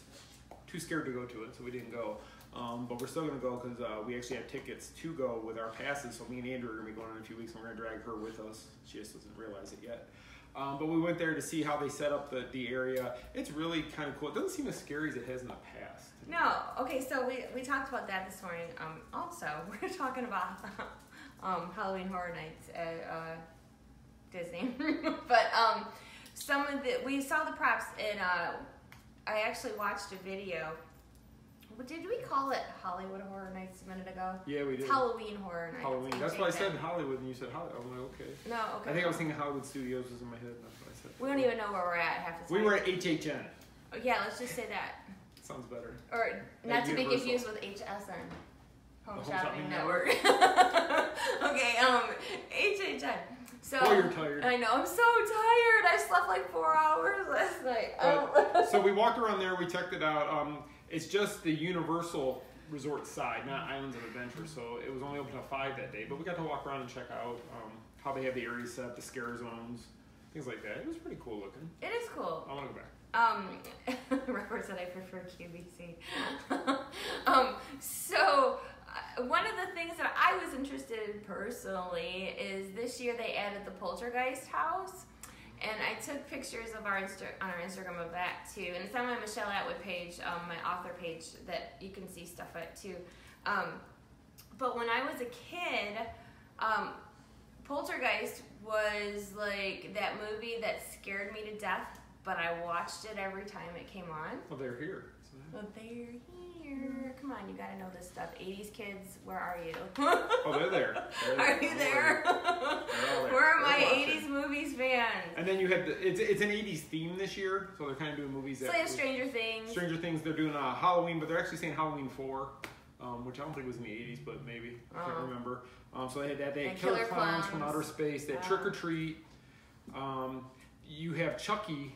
too scared to go to it, so we didn't go. But we're still going to go because we actually have tickets to go with our passes. So me and Andrew are going to be going in a few weeks, and we're going to drag her with us. She just doesn't realize it yet. But we went there to see how they set up the area. It's really kind of cool. It doesn't seem as scary as it has in the past. No. Okay, so we talked about that this morning. Also, we're talking about Halloween Horror Nights at Disney. But we saw the props, and I actually watched a video. Did we call it Hollywood Horror Nights a minute ago? Yeah, we did. It's Halloween Horror Nights. Halloween. That's why I said Hollywood, and you said Hollywood. I'm like, okay. No, okay. I think I was thinking Hollywood Studios was in my head. That's what I said. We don't even know where we're at half the time. We were at HHN. Oh, yeah, let's just say that. Sounds better. Or not to be confused with HSN. Home Shopping Network. Okay, HHN. So, oh, you're tired. I know, I'm so tired. I slept like 4 hours last night. So we walked around there, we checked it out. It's just the Universal Resort side, not Islands of Adventure. So it was only open till 5 that day, but we got to walk around and check out how they have the areas set up, the scare zones, things like that. It was pretty cool looking. It is cool. I want to go back. Robert said I prefer QVC. So one of the things that I was interested in personally is this year they added the Poltergeist house, and I took pictures of on our Instagram of that too, and it's on my Michelle Atwood page, my author page, that you can see stuff at too. But when I was a kid, Poltergeist was like that movie that scared me to death, but I watched it every time it came on. Well, they're here. Well, they're here. Come on, you gotta know this stuff. 80s kids, where are you? Oh, they're there. Are you there? Where are my 80s movies fans? And then you had it's an 80s theme this year, so they're kind of doing movies. So they have Stranger Things. Stranger Things. They're doing Halloween, but they're actually saying Halloween 4, which I don't think was in the 80s, but maybe I can't remember. So they had that. They had Killer Clowns from Outer Space. They had Trick or Treat. You have Chucky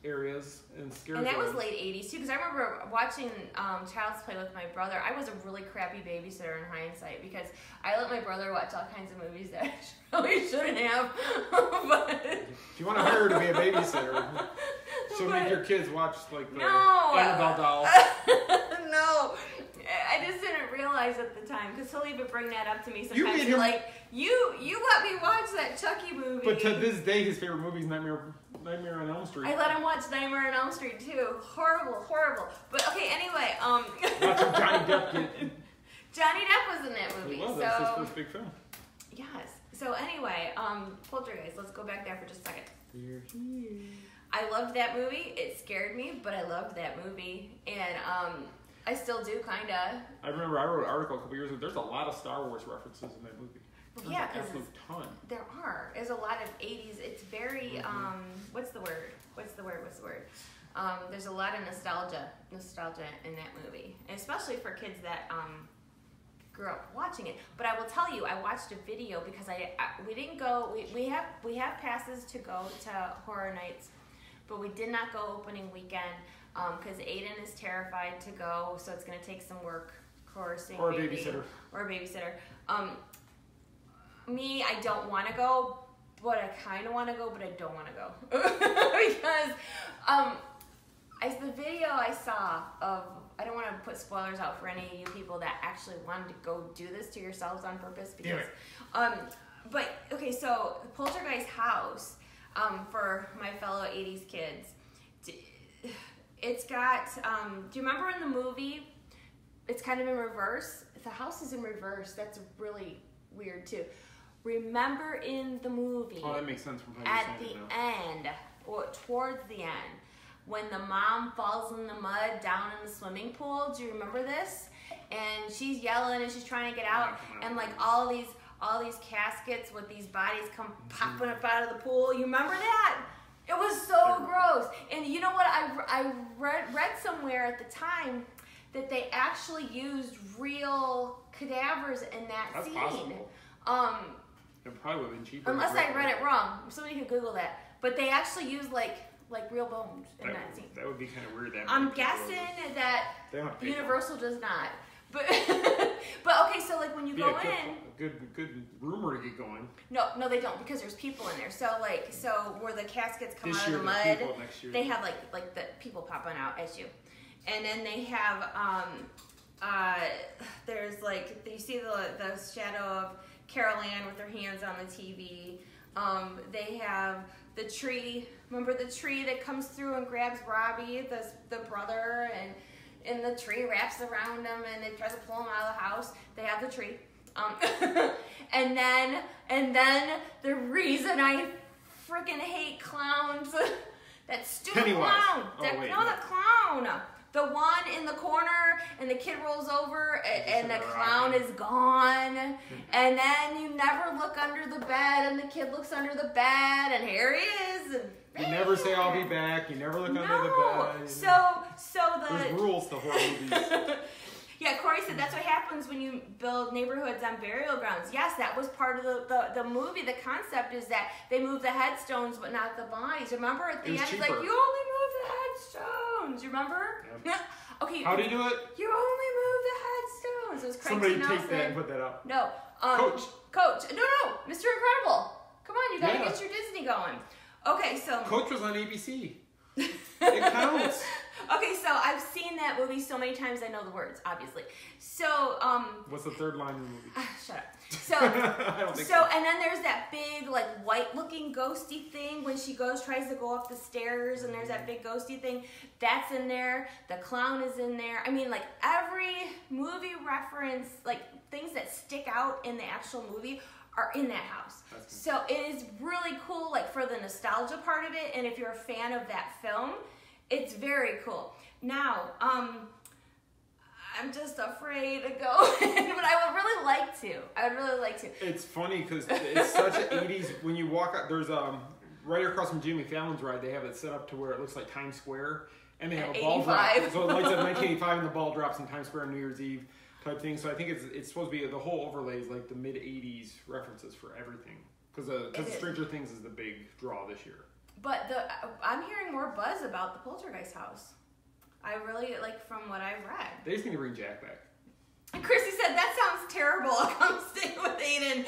areas and scare And that zones. was late 80s too, because I remember watching Child's Play with my brother. I was a really crappy babysitter in hindsight, because I let my brother watch all kinds of movies that I probably shouldn't have. But if you want to hire her to be a babysitter, she'll make your kids watch like the Annabelle doll. No, I just didn't realize at the time, because he'll even bring that up to me sometimes. He's like, you let me watch that Chucky movie. But to this day, his favorite movie is Nightmare on Elm Street. I let him watch Nightmare on Elm Street too. Horrible. But okay, anyway, Watching Johnny Depp get... Johnny Depp was in that movie. He was. That was his first big film. Yes. So anyway, Poltergeist. Let's go back there for just a second. Here. I loved that movie. It scared me, but I loved that movie, and I still do, kinda. I remember I wrote an article a couple years ago. There's a lot of Star Wars references in that movie. Yeah, because ton. There are. There's a lot of 80s. It's very what's the word? There's a lot of nostalgia in that movie, and especially for kids that grew up watching it. But I will tell you, I watched a video because we didn't go. We have passes to go to Horror Nights, but we did not go opening weekend because Aiden is terrified to go, so it's going to take some work coursing. Or a babysitter. Or a babysitter. Me, I don't want to go, but I kind of want to go, but I don't want to go because the video I saw of. I don't want to put spoilers out for any of you people that actually wanted to go do this to yourselves on purpose because, but okay, so the Poltergeist house, for my fellow 80s kids, it's got, do you remember in the movie, it's kind of in reverse? The house is in reverse. That's really weird too. Remember in the movie. Oh, that makes sense from how at the end, or towards the end, when the mom falls in the mud down in the swimming pool. Do you remember this? And she's yelling and she's trying to get out, and like all these caskets with these bodies come popping up out of the pool. You remember that? It was so gross. And you know what? I read somewhere at the time that they actually used real cadavers in that scene. Possible. It probably would have been cheaper. Unless I read it wrong. Somebody could Google that. But they actually used like real bones in that scene. That would be kind of weird. I'm guessing that Universal does not. But okay, so like when you go in, good rumor to get going. No, they don't, because there's people in there. So where the caskets come out of the mud, they have like the people popping out at you, and then they have there's like you see the shadow of Carol Ann with her hands on the TV. They have the tree. Remember the tree that comes through and grabs Robbie, the brother, and the tree wraps around him and it tries to pull him out of the house. They have the tree. And then the reason I freaking hate clowns, that stupid Pennywise. clown. The clown. The one in the corner, and the kid rolls over, and the clown is gone. And then you never look under the bed, and the kid looks under the bed, and here he is. You never say, "I'll be back." You never look under the bed. There's rules to horror movies. Yeah, Corey said that's what happens when you build neighborhoods on burial grounds. Yes, that was part of the movie. The concept is that they move the headstones, but not the bodies. Remember at the end, it's like, you only move the headstones. You remember? Yep. Okay. How do you do it? You only move the headstones. It was Craig Somebody Nelson. take that and put that up. No. Coach. No. Mr. Incredible. Come on, you gotta get your Disney going. Okay, so Coach was on ABC. It counts. Okay, so I've seen that movie so many times I know the words, obviously. So, what's the third line in the movie? Shut up. So, I don't think so. And then there's that big, like, white-looking ghosty thing when she tries to go up the stairs, and there's that big ghosty thing. That's in there. The clown is in there. I mean, like, every movie reference, like, things that stick out in the actual movie are in that house. So it is really cool, like, for the nostalgia part of it, and if you're a fan of that film, it's very cool. Now, I'm just afraid to go, but I would really like to. It's funny because it's such an 80s, when you walk out, there's right across from Jimmy Fallon's ride, they have it set up to where it looks like Times Square, and they have a ball drop. So it lights up 1985 and the ball drops in Times Square on New Year's Eve type thing. So I think it's supposed to be, the whole overlay is like the mid-80s references for everything. Because Stranger Things is the big draw this year. But I'm hearing more buzz about the Poltergeist house. I really, like, from what I've read. They just need to bring Jack back. And Chrissy said, that sounds terrible. I'll come stay with Aiden.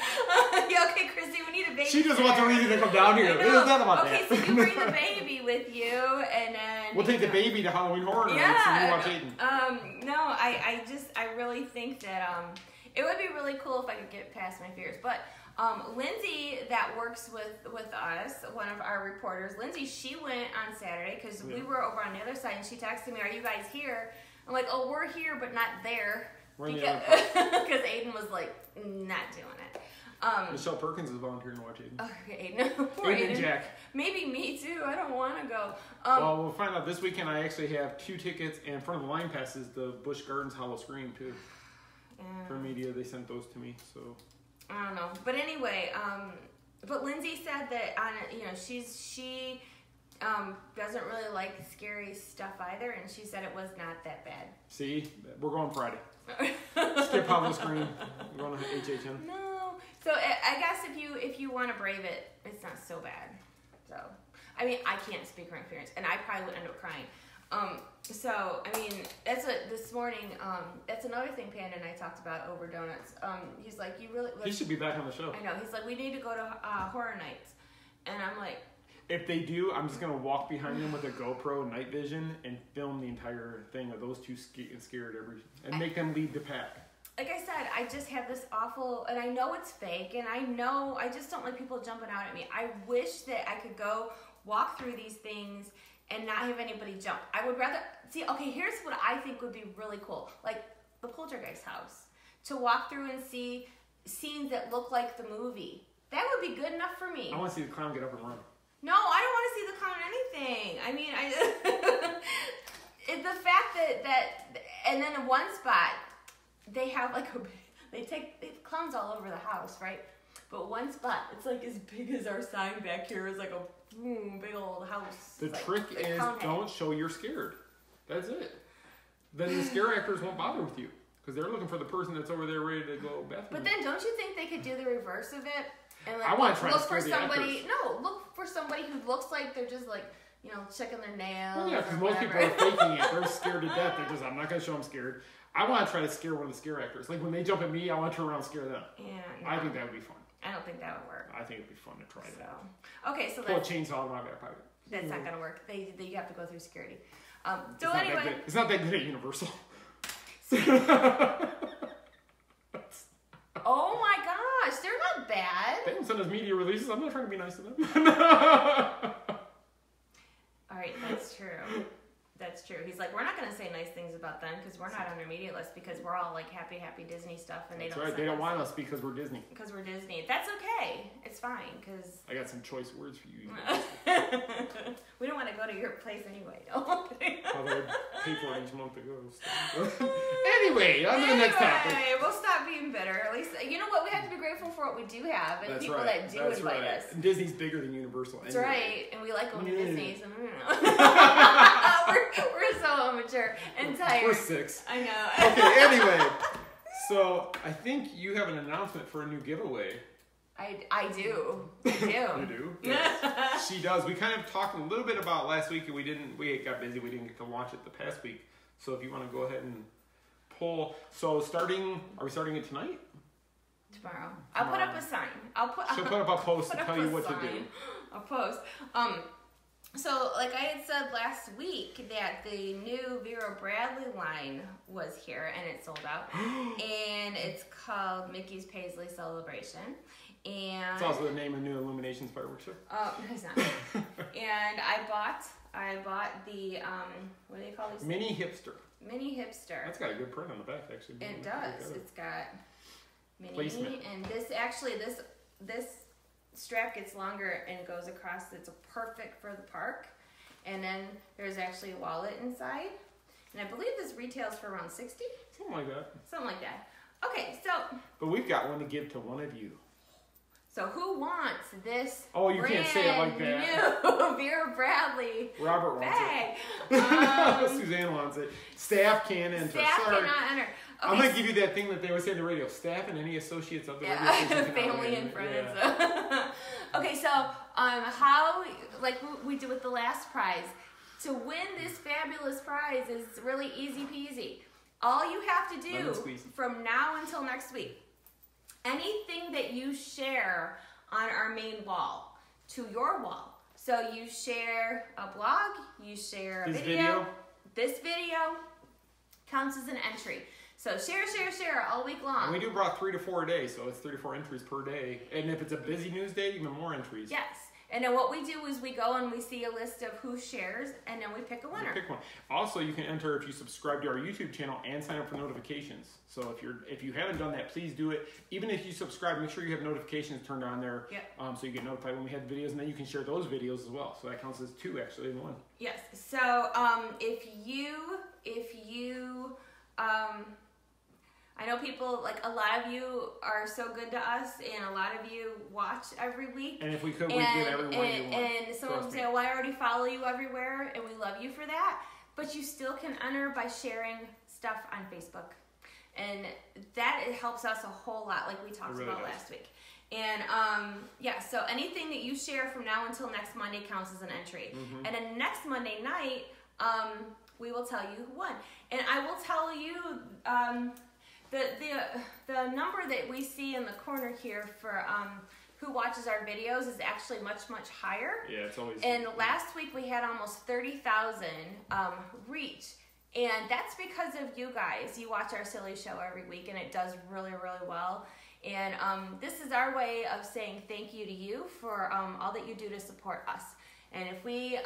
Yeah, okay, Chrissy, we need a baby. She just wants a reason to come down here. There's nothing about that. Okay, so you bring the baby with you, and then... We'll take the baby to Halloween Horror Nights and you watch Aiden. No, I really think that it would be really cool if I could get past my fears. But Lindsay, that works with us, one of our reporters, Lindsay, she went on Saturday because we were over on the other side, and she texted me, "Are you guys here?" I'm like, "Oh, we're here, but not there." Because Aiden was like, not doing it. Michelle Perkins is volunteering to watch Aiden. Okay, Aiden. Aiden and Jack. Maybe me too. I don't want to go. Well, we'll find out this weekend. I actually have 2 tickets, and in front of the line passes, the Busch Gardens Hollow Scream too. For media, they sent those to me. So I don't know, but anyway, but Lindsay said that she doesn't really like scary stuff either, and she said it was not that bad. See, we're going Friday. Skip off the screen. We're going to HHN. No. So I guess if you want to brave it, it's not so bad. So I mean, I can't speak from experience, and I probably would end up crying. So I mean, that's what this morning. That's another thing Panda and I talked about over donuts. He's like, you really. Like, he should be back on the show. I know. He's like, we need to go to horror nights, and I'm like. If they do, I'm just gonna walk behind them with a GoPro night vision and film the entire thing of those two scared and make them lead the pack. Like I said, I just have this awful, and I know it's fake, and I just don't like people jumping out at me. I wish that I could go walk through these things and not have anybody jump. I would rather see. Okay, here's what I think would be really cool, like the Poltergeist house, to walk through and see scenes that look like the movie. That would be good enough for me. I want to see the clown get up and run. No, I don't want to see the clown or anything. I mean, the fact that and then in one spot they have like they take clowns all over the house, right? But one spot, it's like as big as our sign back here is like a big old house. The like, trick is don't show you're scared. That's it. Then the scare actors won't bother with you because they're looking for the person that's over there ready to go bathroom. But then don't you think they could do the reverse of it? And like, I want to try look to scare for the somebody. actors. No, look for somebody who looks like they're just like, you know, checking their nails. Well, yeah, because most people are faking it. They're scared to death. They're just, I'm not going to show them scared. I want to try to scare one of the scare actors. Like when they jump at me, I want to turn around and scare them. Yeah, no. I think that would be fun. I don't think that would work. I think it'd be fun to try that. Okay, so pull a chainsaw out of my back pocket. That's not going to work. You have to go through security. So anyway, it's not that good at Universal. Oh my gosh, they're not bad. They don't send us media releases. I'm not trying to be nice to them. All right, that's true. That's true. He's like, we're not going to say nice things about them because we're not on their media list because we're all like happy Disney stuff, and they That's don't. Right. They don't want us because we're Disney. Because we're Disney. That's okay. It's fine because I got some choice words for you. We don't want to go to your place anyway. No. Although I pay for it each month to go. So. Anyway, on to the next topic. We'll stop being bitter. At least you know what, we have to be grateful for what we do have and That's people right. that do That's invite right. us. And Disney's bigger than Universal. That's anyway. right, and we like going to Disney's. We're so immature and tired. We're 6. I know. Okay, anyway. So, I think you have an announcement for a new giveaway. I do. You do? Yes. She does. We kind of talked a little bit about last week, and we got busy. We didn't get to launch it the past week. So, if you want to go ahead and pull. So, are we starting it tonight? Tomorrow. I'll put up a sign. She'll put up a post to tell you what to do. I'll post. So, like I had said last week, that the new Vera Bradley line was here, and it sold out. And it's called Mickey's Paisley Celebration. And it's also the name of the new IllumiNations fireworks show. Oh, it's not. And I bought the, what do they call these? Mini Hipster. Mini Hipster. That's got a good print on the back, actually. It does. It's got mini. Placement. And this strap gets longer and goes across. It's perfect for the park. And then there's actually a wallet inside. And I believe this retails for around $60. Something like that. Something like that. Okay, so. But we've got one to give to one of you. So who wants this? Oh, you can't say it like that. New Vera Bradley. Robert wants bag. it. Suzanne wants it. Staff can enter. Staff cannot enter. Okay. I'm gonna give you that thing that they always say on the radio. Staff and any associates of the radio station. Family and friends. Yeah. Okay, so how like we did with the last prize. To win this fabulous prize is really easy peasy. All you have to do from now until next week, anything that you share on our main wall to your wall. So you share a blog, you share a video. This video counts as an entry. So share all week long. And we do about 3 to 4 a day, so it's 3 to 4 entries per day. And if it's a busy news day, even more entries. Yes. And then what we do is we go and we see a list of who shares, and then we pick a winner. Pick one. Also, you can enter if you subscribe to our YouTube channel and sign up for notifications. So if you haven't done that, please do it. Even if you subscribe, make sure you have notifications turned on there. Yep. So you get notified when we have videos, and then you can share those videos as well. So that counts as 2 actually in 1. Yes. So if you I I know people, like, a lot of you are so good to us, and a lot of you watch every week. And if we could, we'd get everyone you want. And some of them say, well, I already follow you everywhere, and we love you for that. But you still can enter by sharing stuff on Facebook. And that helps us a whole lot, like we talked about last week. And yeah, so anything that you share from now until next Monday counts as an entry. Mm-hmm. And then next Monday night, we will tell you who won. And I will tell you the number that we see in the corner here for who watches our videos is actually much, much higher. Yeah, it's always. And last week we had almost 30,000 reach. And that's because of you guys. You watch our silly show every week, and it does really, really well. And this is our way of saying thank you to you for all that you do to support us. And if we,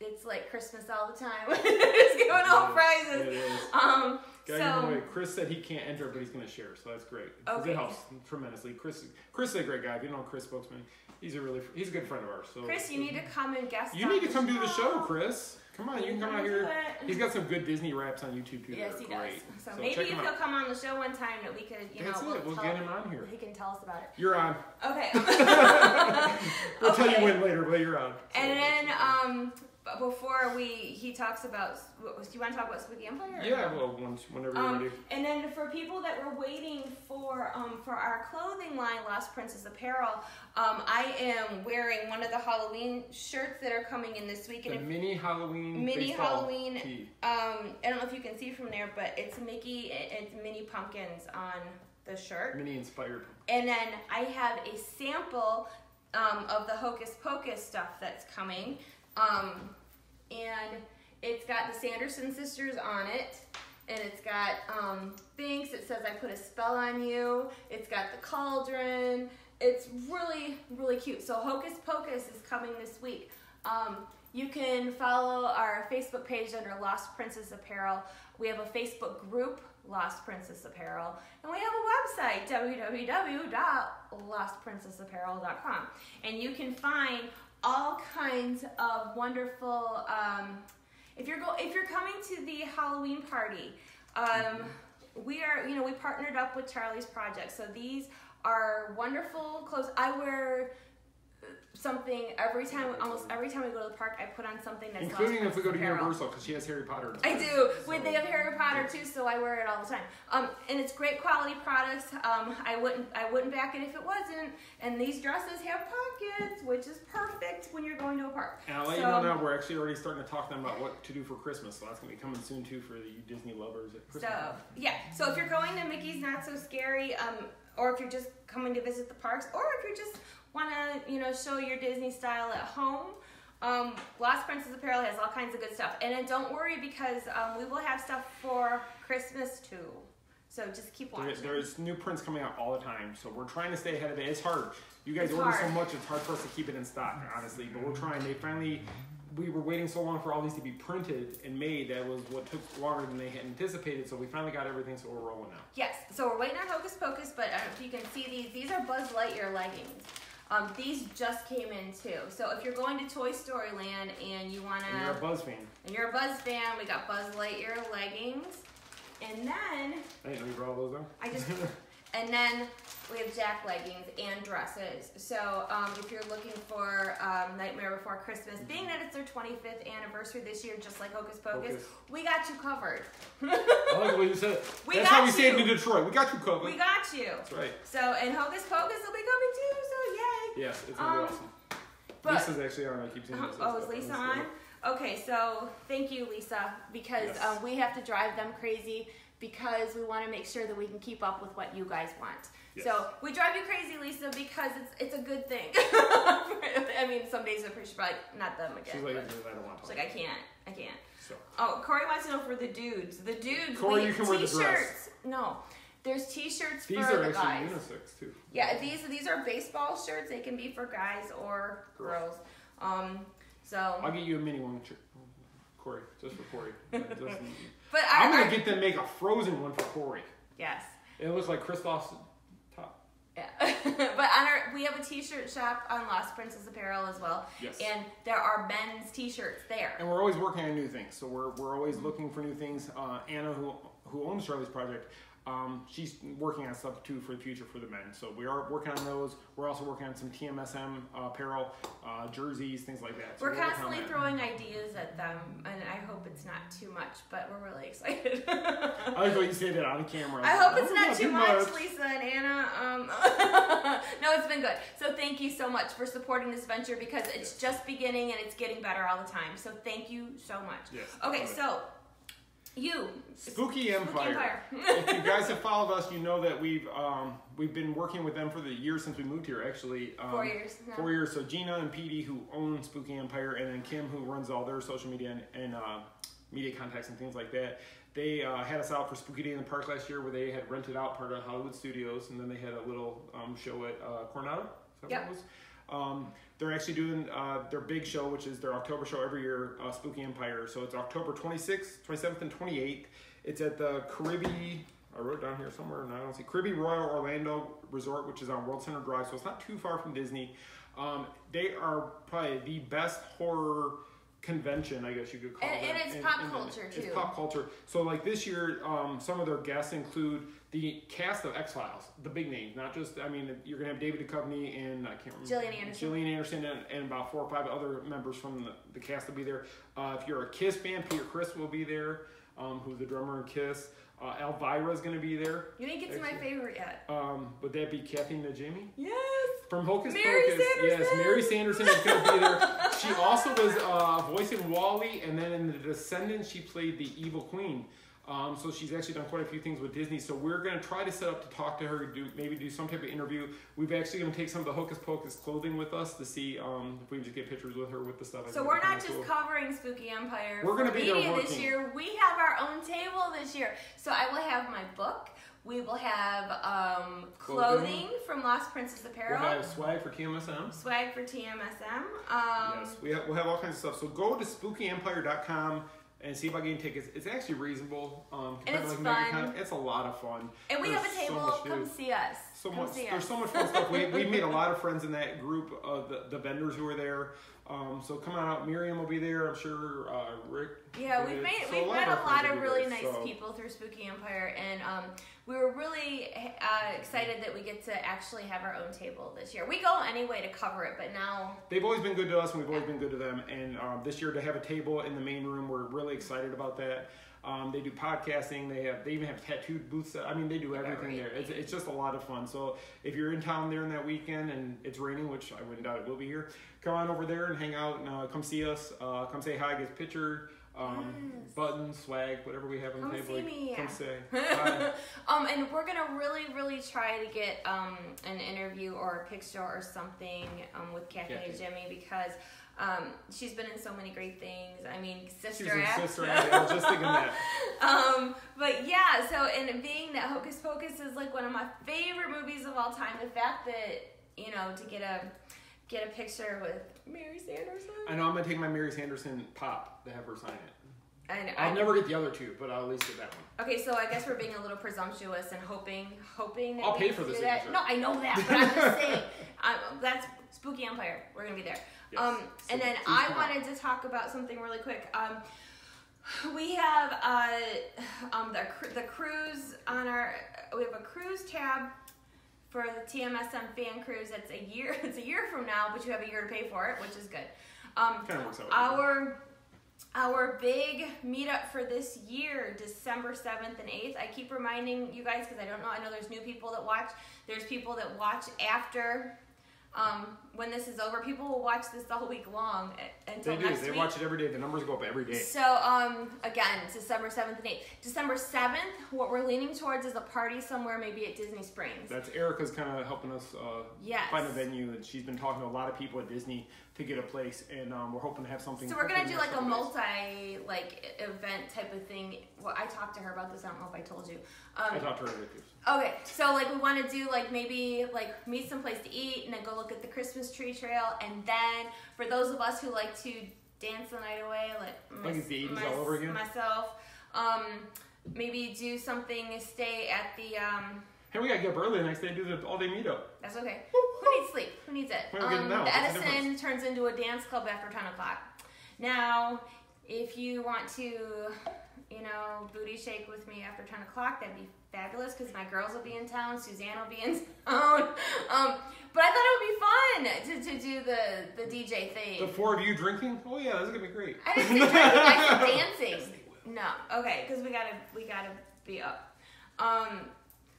it's like Christmas all the time. Just giving out prizes. It is. So Chris said he can't enter, but he's going to share, so that's great. Okay. It helps tremendously. Chris is a great guy. If you know Chris Spokesman, he's a good friend of ours. So Chris, you need to come and guest. You need to come do the show, Chris. Come on, you can come out here. It. He's got some good Disney raps on YouTube too. Yes, he great. does. So maybe if he'll come on the show one time that we could, That's it. We'll get him on here. He can tell us about it. You're on. Okay. We'll tell you when later, but you're on. So. And then before he talks about, do you want to talk about Spooky Empire? Yeah, well, whenever you're ready. And then for people that were waiting for our clothing line, Lost Princess Apparel, I am wearing one of the Halloween shirts that are coming in this week. The and mini Halloween tee. I don't know if you can see from there, but it's Mickey. It's mini pumpkins on the shirt. Mini inspired. And then I have a sample of the Hocus Pocus stuff that's coming. And it's got the Sanderson sisters on it, and it's got things. It says I put a spell on you. It's got the cauldron. It's really, really cute. So Hocus Pocus is coming this week. You can follow our Facebook page under Lost Princess Apparel. We have a Facebook group, Lost Princess Apparel, and we have a website, www.lostprincessapparel.com. And you can find all kinds of wonderful. If you're coming to the Halloween party, we partnered up with Charlie's Project. So these are wonderful clothes. I wear something almost every time we go to the park. I put on something that's including if we go to Universal, because she has Harry Potter. I do. So. They have Harry Potter too, so I wear it all the time. And it's great quality products. I wouldn't back it if it wasn't. And these dresses have pockets, which is perfect when you're going to a park. And I'll let you know now, we're actually already starting to talk to them about what to do for Christmas. So that's going to be coming soon too for you Disney lovers at Christmas. So if you're going to Mickey's Not So Scary, or if you're just coming to visit the parks, or if you're just want to, show your Disney style at home, Lost Princess Apparel has all kinds of good stuff. And then don't worry, because we will have stuff for Christmas too. So just keep watching. There's new prints coming out all the time, so we're trying to stay ahead of it. It's hard. You guys order so much, it's hard for us to keep it in stock, honestly. But we're trying. We were waiting so long for all these to be printed and made. That was what took longer than they had anticipated. So we finally got everything, so we're rolling now. Yes. So we're waiting on Hocus Pocus, but if you can see these are Buzz Lightyear leggings. These just came in too. So if you're going to Toy Story Land and you want to... And you're a Buzz fan. we got Buzz Lightyear leggings. And then... I didn't know you brought all those up. And then we have Jack leggings and dresses. So if you're looking for Nightmare Before Christmas, being that it's their 25th anniversary this year, just like Hocus Pocus, we got you covered. I like the way you said it. That's how we say it in Detroit. We got you covered. We got you. That's right. So, and Hocus Pocus will be coming too, so yay. Yes, it's going to be awesome. Lisa's actually on. I keep seeing this. Is Lisa on? Okay, so thank you, Lisa, because we have to drive them crazy, because we want to make sure that we can keep up with what you guys want. Yes. So we drive you crazy, Lisa, because it's a good thing. I mean, some days I'm pretty sure, not them again. She's like, I don't want to. She's like, I can't. So. Oh, Corey wants to know for the dudes. The dudes, Corey, you can wear the dress. No, there's t-shirts for the These guys. are actually unisex too. Yeah, these are baseball shirts. They can be for guys or girls. So I'll get you a mini one, Corey, just for Corey. But I'm gonna get them make a frozen one for Corey. Yes. It looks like Kristoff's top. Yeah. But we have a t-shirt shop on Lost Princess Apparel as well. Yes. And there are men's t-shirts there. And we're always working on new things. So we're always looking for new things. Anna, who owns Charlie's Project, she's working on stuff too for the future for the men. So we are working on those. We're also working on some TMSM apparel, jerseys, things like that. So we're constantly throwing ideas at them, and I hope it's not too much, but we're really excited. I like what you say that on camera. I hope it's not too much, Lisa and Anna. No, it's been good. So thank you so much for supporting this venture, because it's just beginning and it's getting better all the time. So thank you so much. Yes, okay, so Spooky Empire. If you guys have followed us, you know that we've been working with them for the years since we moved here. Actually, 4 years. Now. 4 years. So Gina and Petey, who own Spooky Empire, and then Kim, who runs all their social media and media contacts and things like that. They had us out for Spooky Day in the Park last year, where they had rented out part of Hollywood Studios, and then they had a little show at Coronado. Is that what it was? They're actually doing their big show, which is their October show every year, Spooky Empire. So it's October 26th, 27th, and 28th. It's at the Caribbean, I wrote it down here somewhere, and I don't see, Caribbean Royal Orlando Resort, which is on World Center Drive, so it's not too far from Disney. They are probably the best horror convention, I guess you could call it. And it's pop culture, too. It's pop culture. So like this year, some of their guests include the cast of X-Files, the big names, not just, I mean, you're going to have David Duchovny and, I can't remember. Gillian Anderson and about 4 or 5 other members from the cast will be there. If you're a Kiss fan, Peter Criss will be there, who's the drummer in Kiss. Elvira's going to be there. You didn't get to my favorite yet. Would that be Kathy Najimy? Yes. From Hocus Mary Pocus. Sanderson. Yes, Mary Sanderson is going to be there. She also was voicing Wally, and then in The Descendants, she played the Evil Queen. So she's actually done quite a few things with Disney. So we're going to try to set up to talk to her, maybe do some type of interview. We've actually going to take some of the Hocus Pocus clothing with us to see if we can just get pictures with her with the stuff. So we're not just covering Spooky Empire. We're going to be there working. This year. We have our own table this year. So I will have my book. We will have clothing from Lost Princess Apparel. We'll have swag for TMSM. Yes, we'll have all kinds of stuff. So go to spookyempire.com and see about getting tickets. It's actually reasonable. And it's fun. It's a lot of fun. And we have a table. Come see us. There's so much fun stuff. We made a lot of friends in that group of the vendors who were there. So come on out. Miriam will be there. I'm sure Rick. Yeah, we've met a lot of really nice people through Spooky Empire, and we were really excited that we get to actually have our own table this year. We go anyway to cover it, but now they've always been good to us, and we've always been good to them. And this year to have a table in the main room, we're really excited about that. They do podcasting. They even have tattoo booths. I mean, they do everything there. It's just a lot of fun. So if you're in town there in that weekend and it's raining, which I wouldn't doubt it will be here, come on over there and hang out and come see us. Come say hi, get pictured. Buttons, swag, whatever we have on the table. See me. Come say hi. And we're gonna really try to get an interview or a picture or something with Kathy and Jimmy, because she's been in so many great things. I mean, Sister Act. Sister Act. I was just thinking that. But yeah, so, and being that Hocus Pocus is like one of my favorite movies of all time, the fact that, you know, to get a picture with Mary Sanderson. I know I'm gonna take my Mary Sanderson pop to have her sign it. I'll never get the other two, but I'll at least get that one. Okay, so I guess we're being a little presumptuous and hoping that I'll pay for the signature. No, I know that, but I'm just saying, that's Spooky Empire. We're gonna be there. Yes. And then I wanted to talk about something really quick. We have the cruise on we have a cruise tab for the TMSM fan cruise. It's a year from now, but you have a year to pay for it, which is good. Kind of works out. Our big meetup for this year, December 7th and 8th. I keep reminding you guys because I don't know. I know there's new people that watch. There's people that watch after when this is over. People will watch this all week long until next week. They watch it every day. The numbers go up every day. So, again, December 7th and 8th. December 7th, what we're leaning towards is a party somewhere, maybe at Disney Springs. That's Erica's kind of helping us find a venue, and she's been talking to a lot of people at Disney to get a place, and we're hoping to have something. So we're gonna do like a event type of thing. Well, I talked to her about this. I don't know if I told you. I talked to her too. Okay, so like we want to do like maybe like meet someplace to eat, and then go look at the Christmas tree trail, and then for those of us who like to dance the night away, like it's the 80s all over again. Myself, maybe do something. Stay at the. Hey, we gotta get up early the next day and do the all-day meetup. That's okay. Who needs sleep? Who needs it? The Edison turns into a dance club after 10 o'clock. Now, if you want to booty shake with me after 10 o'clock, that'd be fabulous because my girls will be in town, Suzanne will be in town. But I thought it would be fun to do the DJ thing. The four of you drinking? Oh yeah, this is gonna be great. I didn't say drinking, I said dancing. No, okay, because we gotta be up.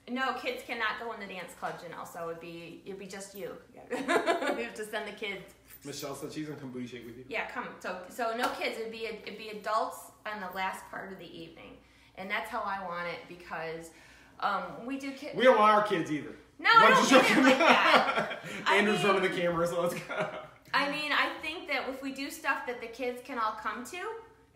No, kids cannot go in the dance club, Janelle. So it'd be just you. You have to send the kids. Michelle said she's gonna come booty shake with you. Yeah, come. So no kids. It'd be adults on the last part of the evening, and that's how I want it because we do kids. We don't want our kids either. No, I don't mean it like that. Andrew's running the camera, so let's go. I mean, I think that if we do stuff that the kids can all come to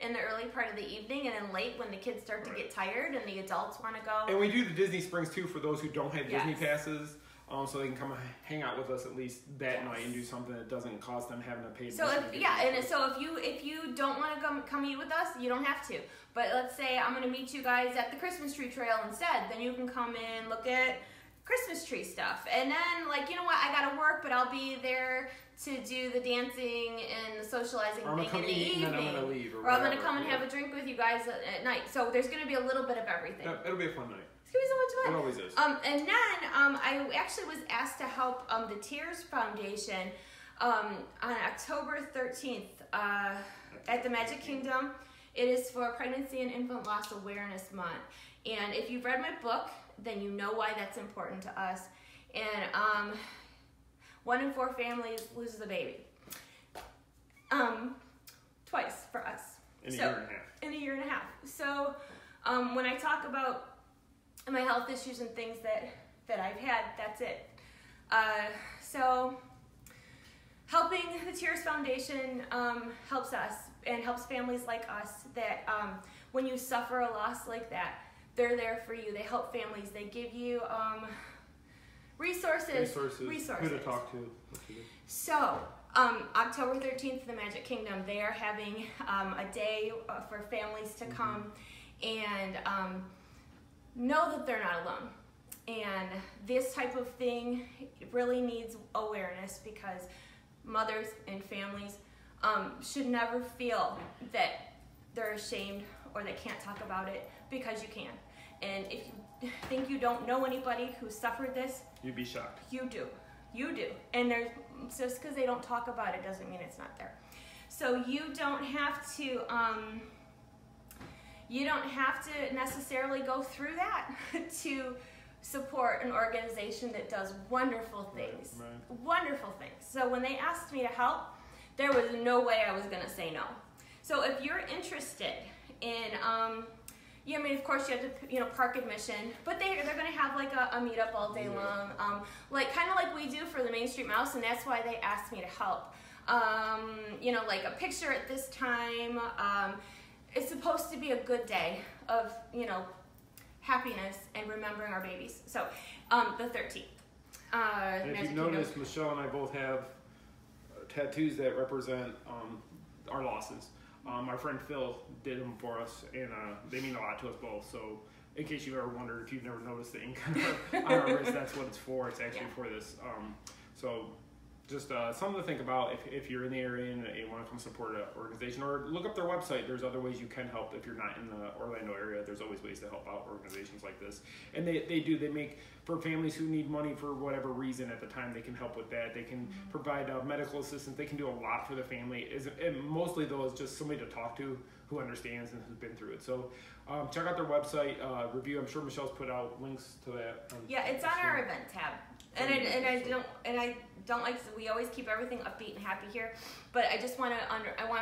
in the early part of the evening, and then late when the kids start to get tired and the adults want to go. And we do the Disney Springs too for those who don't have Disney passes. So they can come hang out with us at least that night and do something that doesn't cost them having to pay. So if you don't want to come eat with us, you don't have to. But let's say I'm going to meet you guys at the Christmas tree trail instead, then you can come in, look at Christmas tree stuff, and then I gotta work, but I'll be there to do the dancing and the socializing thing in the evening. And then I'm gonna leave, or I'm gonna come and have a drink with you guys at night. So there's gonna be a little bit of everything. It'll be a fun night. It's gonna be so much fun. It always is. And then I actually was asked to help the Tears Foundation on October 13th at the Magic Kingdom. It is for Pregnancy and Infant Loss Awareness Month. And if you've read my book, then you know why that's important to us. And 1 in 4 families loses a baby. Twice for us. In a year and a half. In a year and a half. So when I talk about my health issues and things that I've had, that's it. So helping the Tears Foundation helps us and helps families like us that when you suffer a loss like that, they're there for you. They help families. They give you resources. Who to talk to. So, October 13th, the Magic Kingdom, they are having a day for families to come and know that they're not alone. And this type of thing really needs awareness because mothers and families should never feel that they're ashamed or they can't talk about it because you can. And if you think you don't know anybody who suffered this, you'd be shocked. You do. And just because they don't talk about it doesn't mean it's not there. So you don't have to necessarily go through that to support an organization that does wonderful things. Right. Wonderful things. So when they asked me to help, there was no way I was going to say no. So if you're interested in of course you have to, park admission, but they're going to have like a meetup all day long, kind of like we do for the Main Street Mouse, and that's why they asked me to help. Like a picture at this time. It's supposed to be a good day of, happiness and remembering our babies. So, the 13th. And if you've noticed, Michelle and I both have tattoos that represent our losses. Our friend Phil did them for us, and they mean a lot to us both. So, in case you ever wondered, if you've never noticed the ink on our wrist, that's what it's for. It's actually for this. So, just something to think about if you're in the area and you want to come support an organization, or look up their website. There's other ways you can help if you're not in the Orlando area. There's always ways to help out organizations like this. And they make, for families who need money for whatever reason at the time, they can help with that. They can provide medical assistance. They can do a lot for the family. And mostly, though, is just somebody to talk to who understands and who's been through it. So check out their website, review. I'm sure Michelle's put out links to that. Yeah, it's on our event tab. And I don't like to, we always keep everything upbeat and happy here, but I just want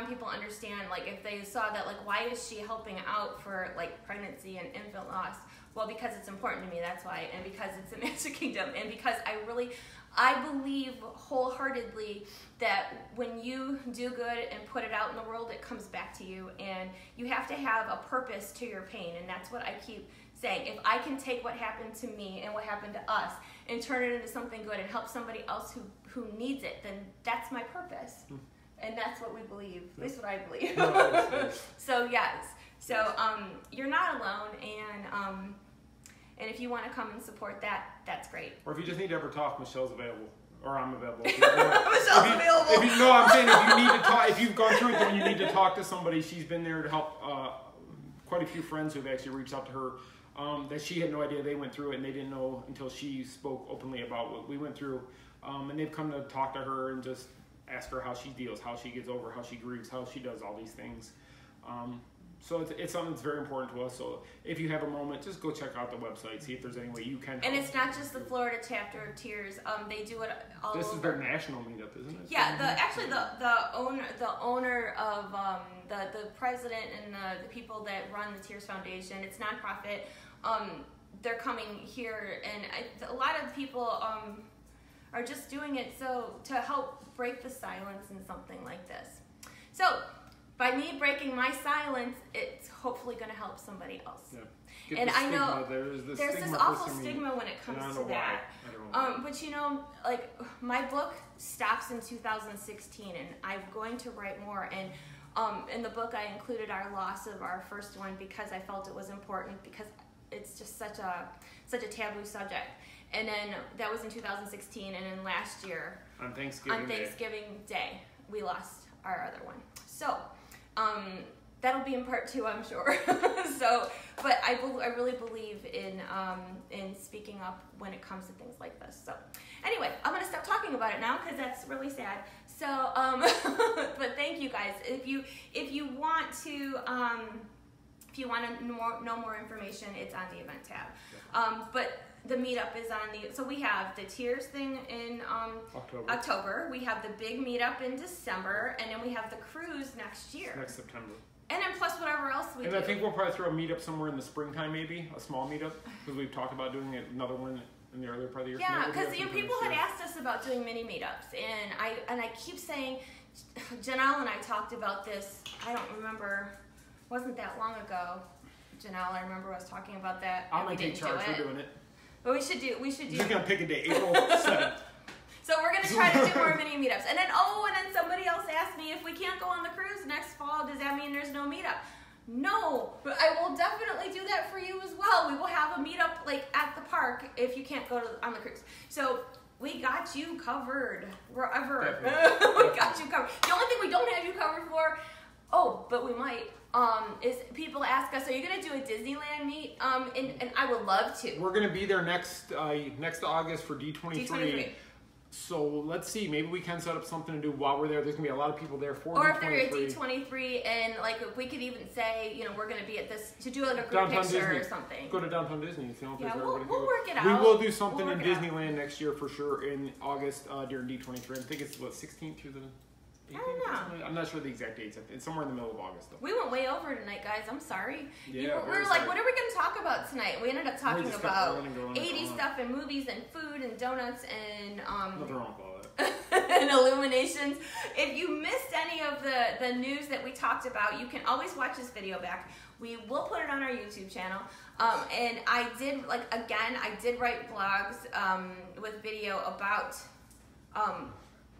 people to understand, like, if they saw that, like, why is she helping out for, like, pregnancy and infant loss? Well, because it's important to me, that's why, and because it's a Magic Kingdom, and because I believe wholeheartedly that when you do good and put it out in the world, it comes back to you, and you have to have a purpose to your pain, and that's what I keep saying. If I can take what happened to me and what happened to us and turn it into something good and help somebody else who needs it, then that's my purpose. And that's what we believe. At least what I believe. So yes. So you're not alone, and if you want to come and support that, that's great. Or if you just need to ever talk, Michelle's available. Or I'm available. Michelle's available. I'm saying if you need to talk, if you've gone through it, then you need to talk to somebody. She's been there to help quite a few friends who have actually reached out to her that she had no idea they went through it, and they didn't know until she spoke openly about what we went through. And they've come to talk to her and just ask her how she deals, how she gets over, how she grieves, how she does all these things. So it's something that's very important to us. So if you have a moment, just go check out the website, see if there's any way you can help. And it's not just the Florida chapter of Tears. They do it all over. This is their national meetup, isn't it? Yeah, the owner of the president and the people that run the Tears Foundation. It's nonprofit. They're coming here, and a lot of people are just doing it to help break the silence in something like this. So, by me breaking my silence, it's hopefully going to help somebody else. Yeah. And I know there's this awful stigma when it comes to that. But you know, like my book stops in 2016, and I'm going to write more. And in the book, I included our loss of our first one because I felt it was important, because it's just such a taboo subject. And then that was in 2016, and then last year on Thanksgiving Day, we lost our other one. So that'll be in part 2, I'm sure. But I really believe in speaking up when it comes to things like this. So anyway, I'm gonna stop talking about it now because that's really sad. So but thank you guys. If you want to know more information, it's on the event tab. But the meetup is on so we have the Tears thing in October. We have the big meetup in December, and then we have the cruise next year. Next September. And then plus whatever else we do. And I think we'll probably throw a meetup somewhere in the springtime, maybe a small meetup, because we've talked about doing another one in the earlier part of the year. Yeah, because people had asked us about doing mini meetups, and I keep saying, Janelle and I talked about this. I don't remember, wasn't that long ago. Janelle, I remember us talking about that. I'm gonna take charge for doing it. But we should do. I'm just gonna pick a date, April 7th. So we're gonna try to do more mini meetups, and then somebody else asked me if we can't go on the cruise next fall. Does that mean there's no meetup? No, but I will definitely do that for you as well. We will have a meetup like at the park if you can't go on the cruise. So we got you covered wherever. We got you covered. The only thing we don't have you covered for, but we might. Is people ask us, are you going to do a Disneyland meet? And I would love to. We're going to be there next August for D23. So let's see, maybe we can set up something to do while we're there. There's going to be a lot of people there for D23. Or if they're at D23, and like if we could even say, we're going to be at this, to do a group Downtown picture Disney. or something. Go to Downtown Disney. Yeah, we'll work it out. We will do something in Disneyland next year for sure in August during D23. I think it's 16th through the... I don't know. I'm not sure the exact dates. It's somewhere in the middle of August, though. We went way over tonight, guys. I'm sorry. Yeah, we were like, what are we going to talk about tonight? We ended up talking about 80s stuff and movies and food and donuts and nothing wrong with all that. and IllumiNations. If you missed any of the news that we talked about, you can always watch this video back. We will put it on our YouTube channel. And I did write blogs with video about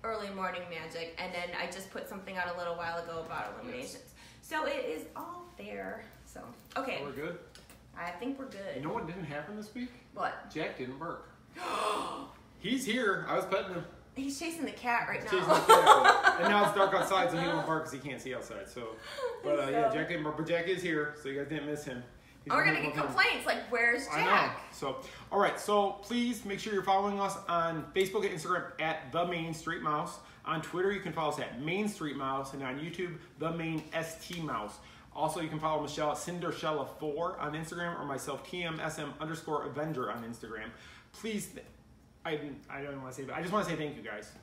early morning magic, and then I just put something out a little while ago about IllumiNations. So it is all there. So okay. So we're good? I think we're good. You know what didn't happen this week? What? Jack didn't bark. He's here. I was petting him. He's chasing the cat right now. Chasing the cat. And now it's dark outside, so he don't bark because he can't see outside. Yeah, Jack didn't bark, but Jack is here, so you guys didn't miss him. We're going to get complaints like, where's Jack? I know. So, all right. So please make sure you're following us on Facebook and Instagram at The Main Street Mouse. On Twitter, you can follow us at Main Street Mouse. And on YouTube, The Main ST Mouse. Also, you can follow Michelle at Cindershella4 on Instagram, or myself, TMSM_Avenger on Instagram. Please, I don't want to say, but I just want to say thank you guys.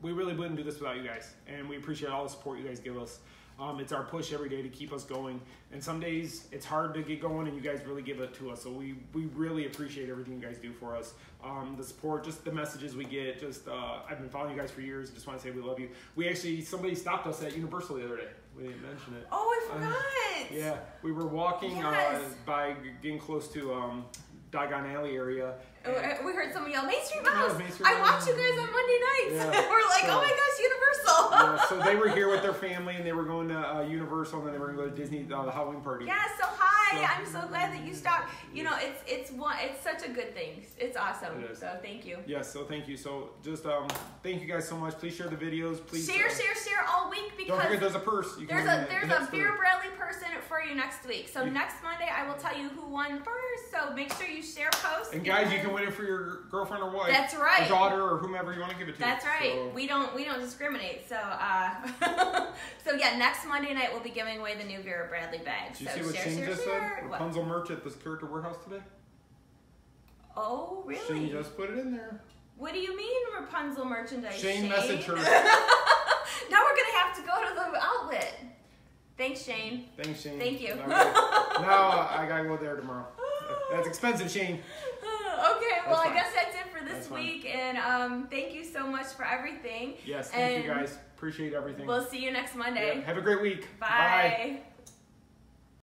We really wouldn't do this without you guys. And we appreciate all the support you guys give us. It's our push every day to keep us going. And some days it's hard to get going, and you guys really give it to us. So we really appreciate everything you guys do for us. The support, just the messages we get. I've been following you guys for years. Just want to say we love you. Somebody stopped us at Universal the other day. We didn't mention it. Oh, I forgot. Yeah, we were walking by getting close to Diagon Alley area. We heard someone yell, Main Street Mouse! I watch you guys on Monday nights! Yeah. We're like, oh my gosh, Universal! Yeah, so they were here with their family, and they were going to Universal, and then they were going to go to Disney, the Halloween party. Yeah, so hi! I'm so glad that you stopped. You know, it's such a good thing. It's awesome. It is. So thank you. Yes, so thank you. So just thank you guys so much. Please share the videos. Please share all week, because don't forget there's a purse. There's a Vera Bradley person for you next week. So next Monday I will tell you who won first. So make sure you share posts. And guys, you can win it for your girlfriend or wife. That's right. Or daughter or whomever you want to give it to. That's right. So. We don't discriminate. So so yeah, next Monday night we'll be giving away the new Vera Bradley bag. Did you so see what share, Shane share, just share. said? Rapunzel merch at this character warehouse today. Oh really? Shane just put it in there. What do you mean Rapunzel merchandise? Shane messaged her. Now we're gonna have to go to the outlet. Thanks, Shane. Thanks, Shane. Thank you. Now I gotta go there tomorrow. That's expensive, Shane. Okay, well, I guess that's it for this week. And thank you so much for everything. Yes, thank you guys. Appreciate everything. We'll see you next Monday. Yeah, have a great week. Bye. Bye.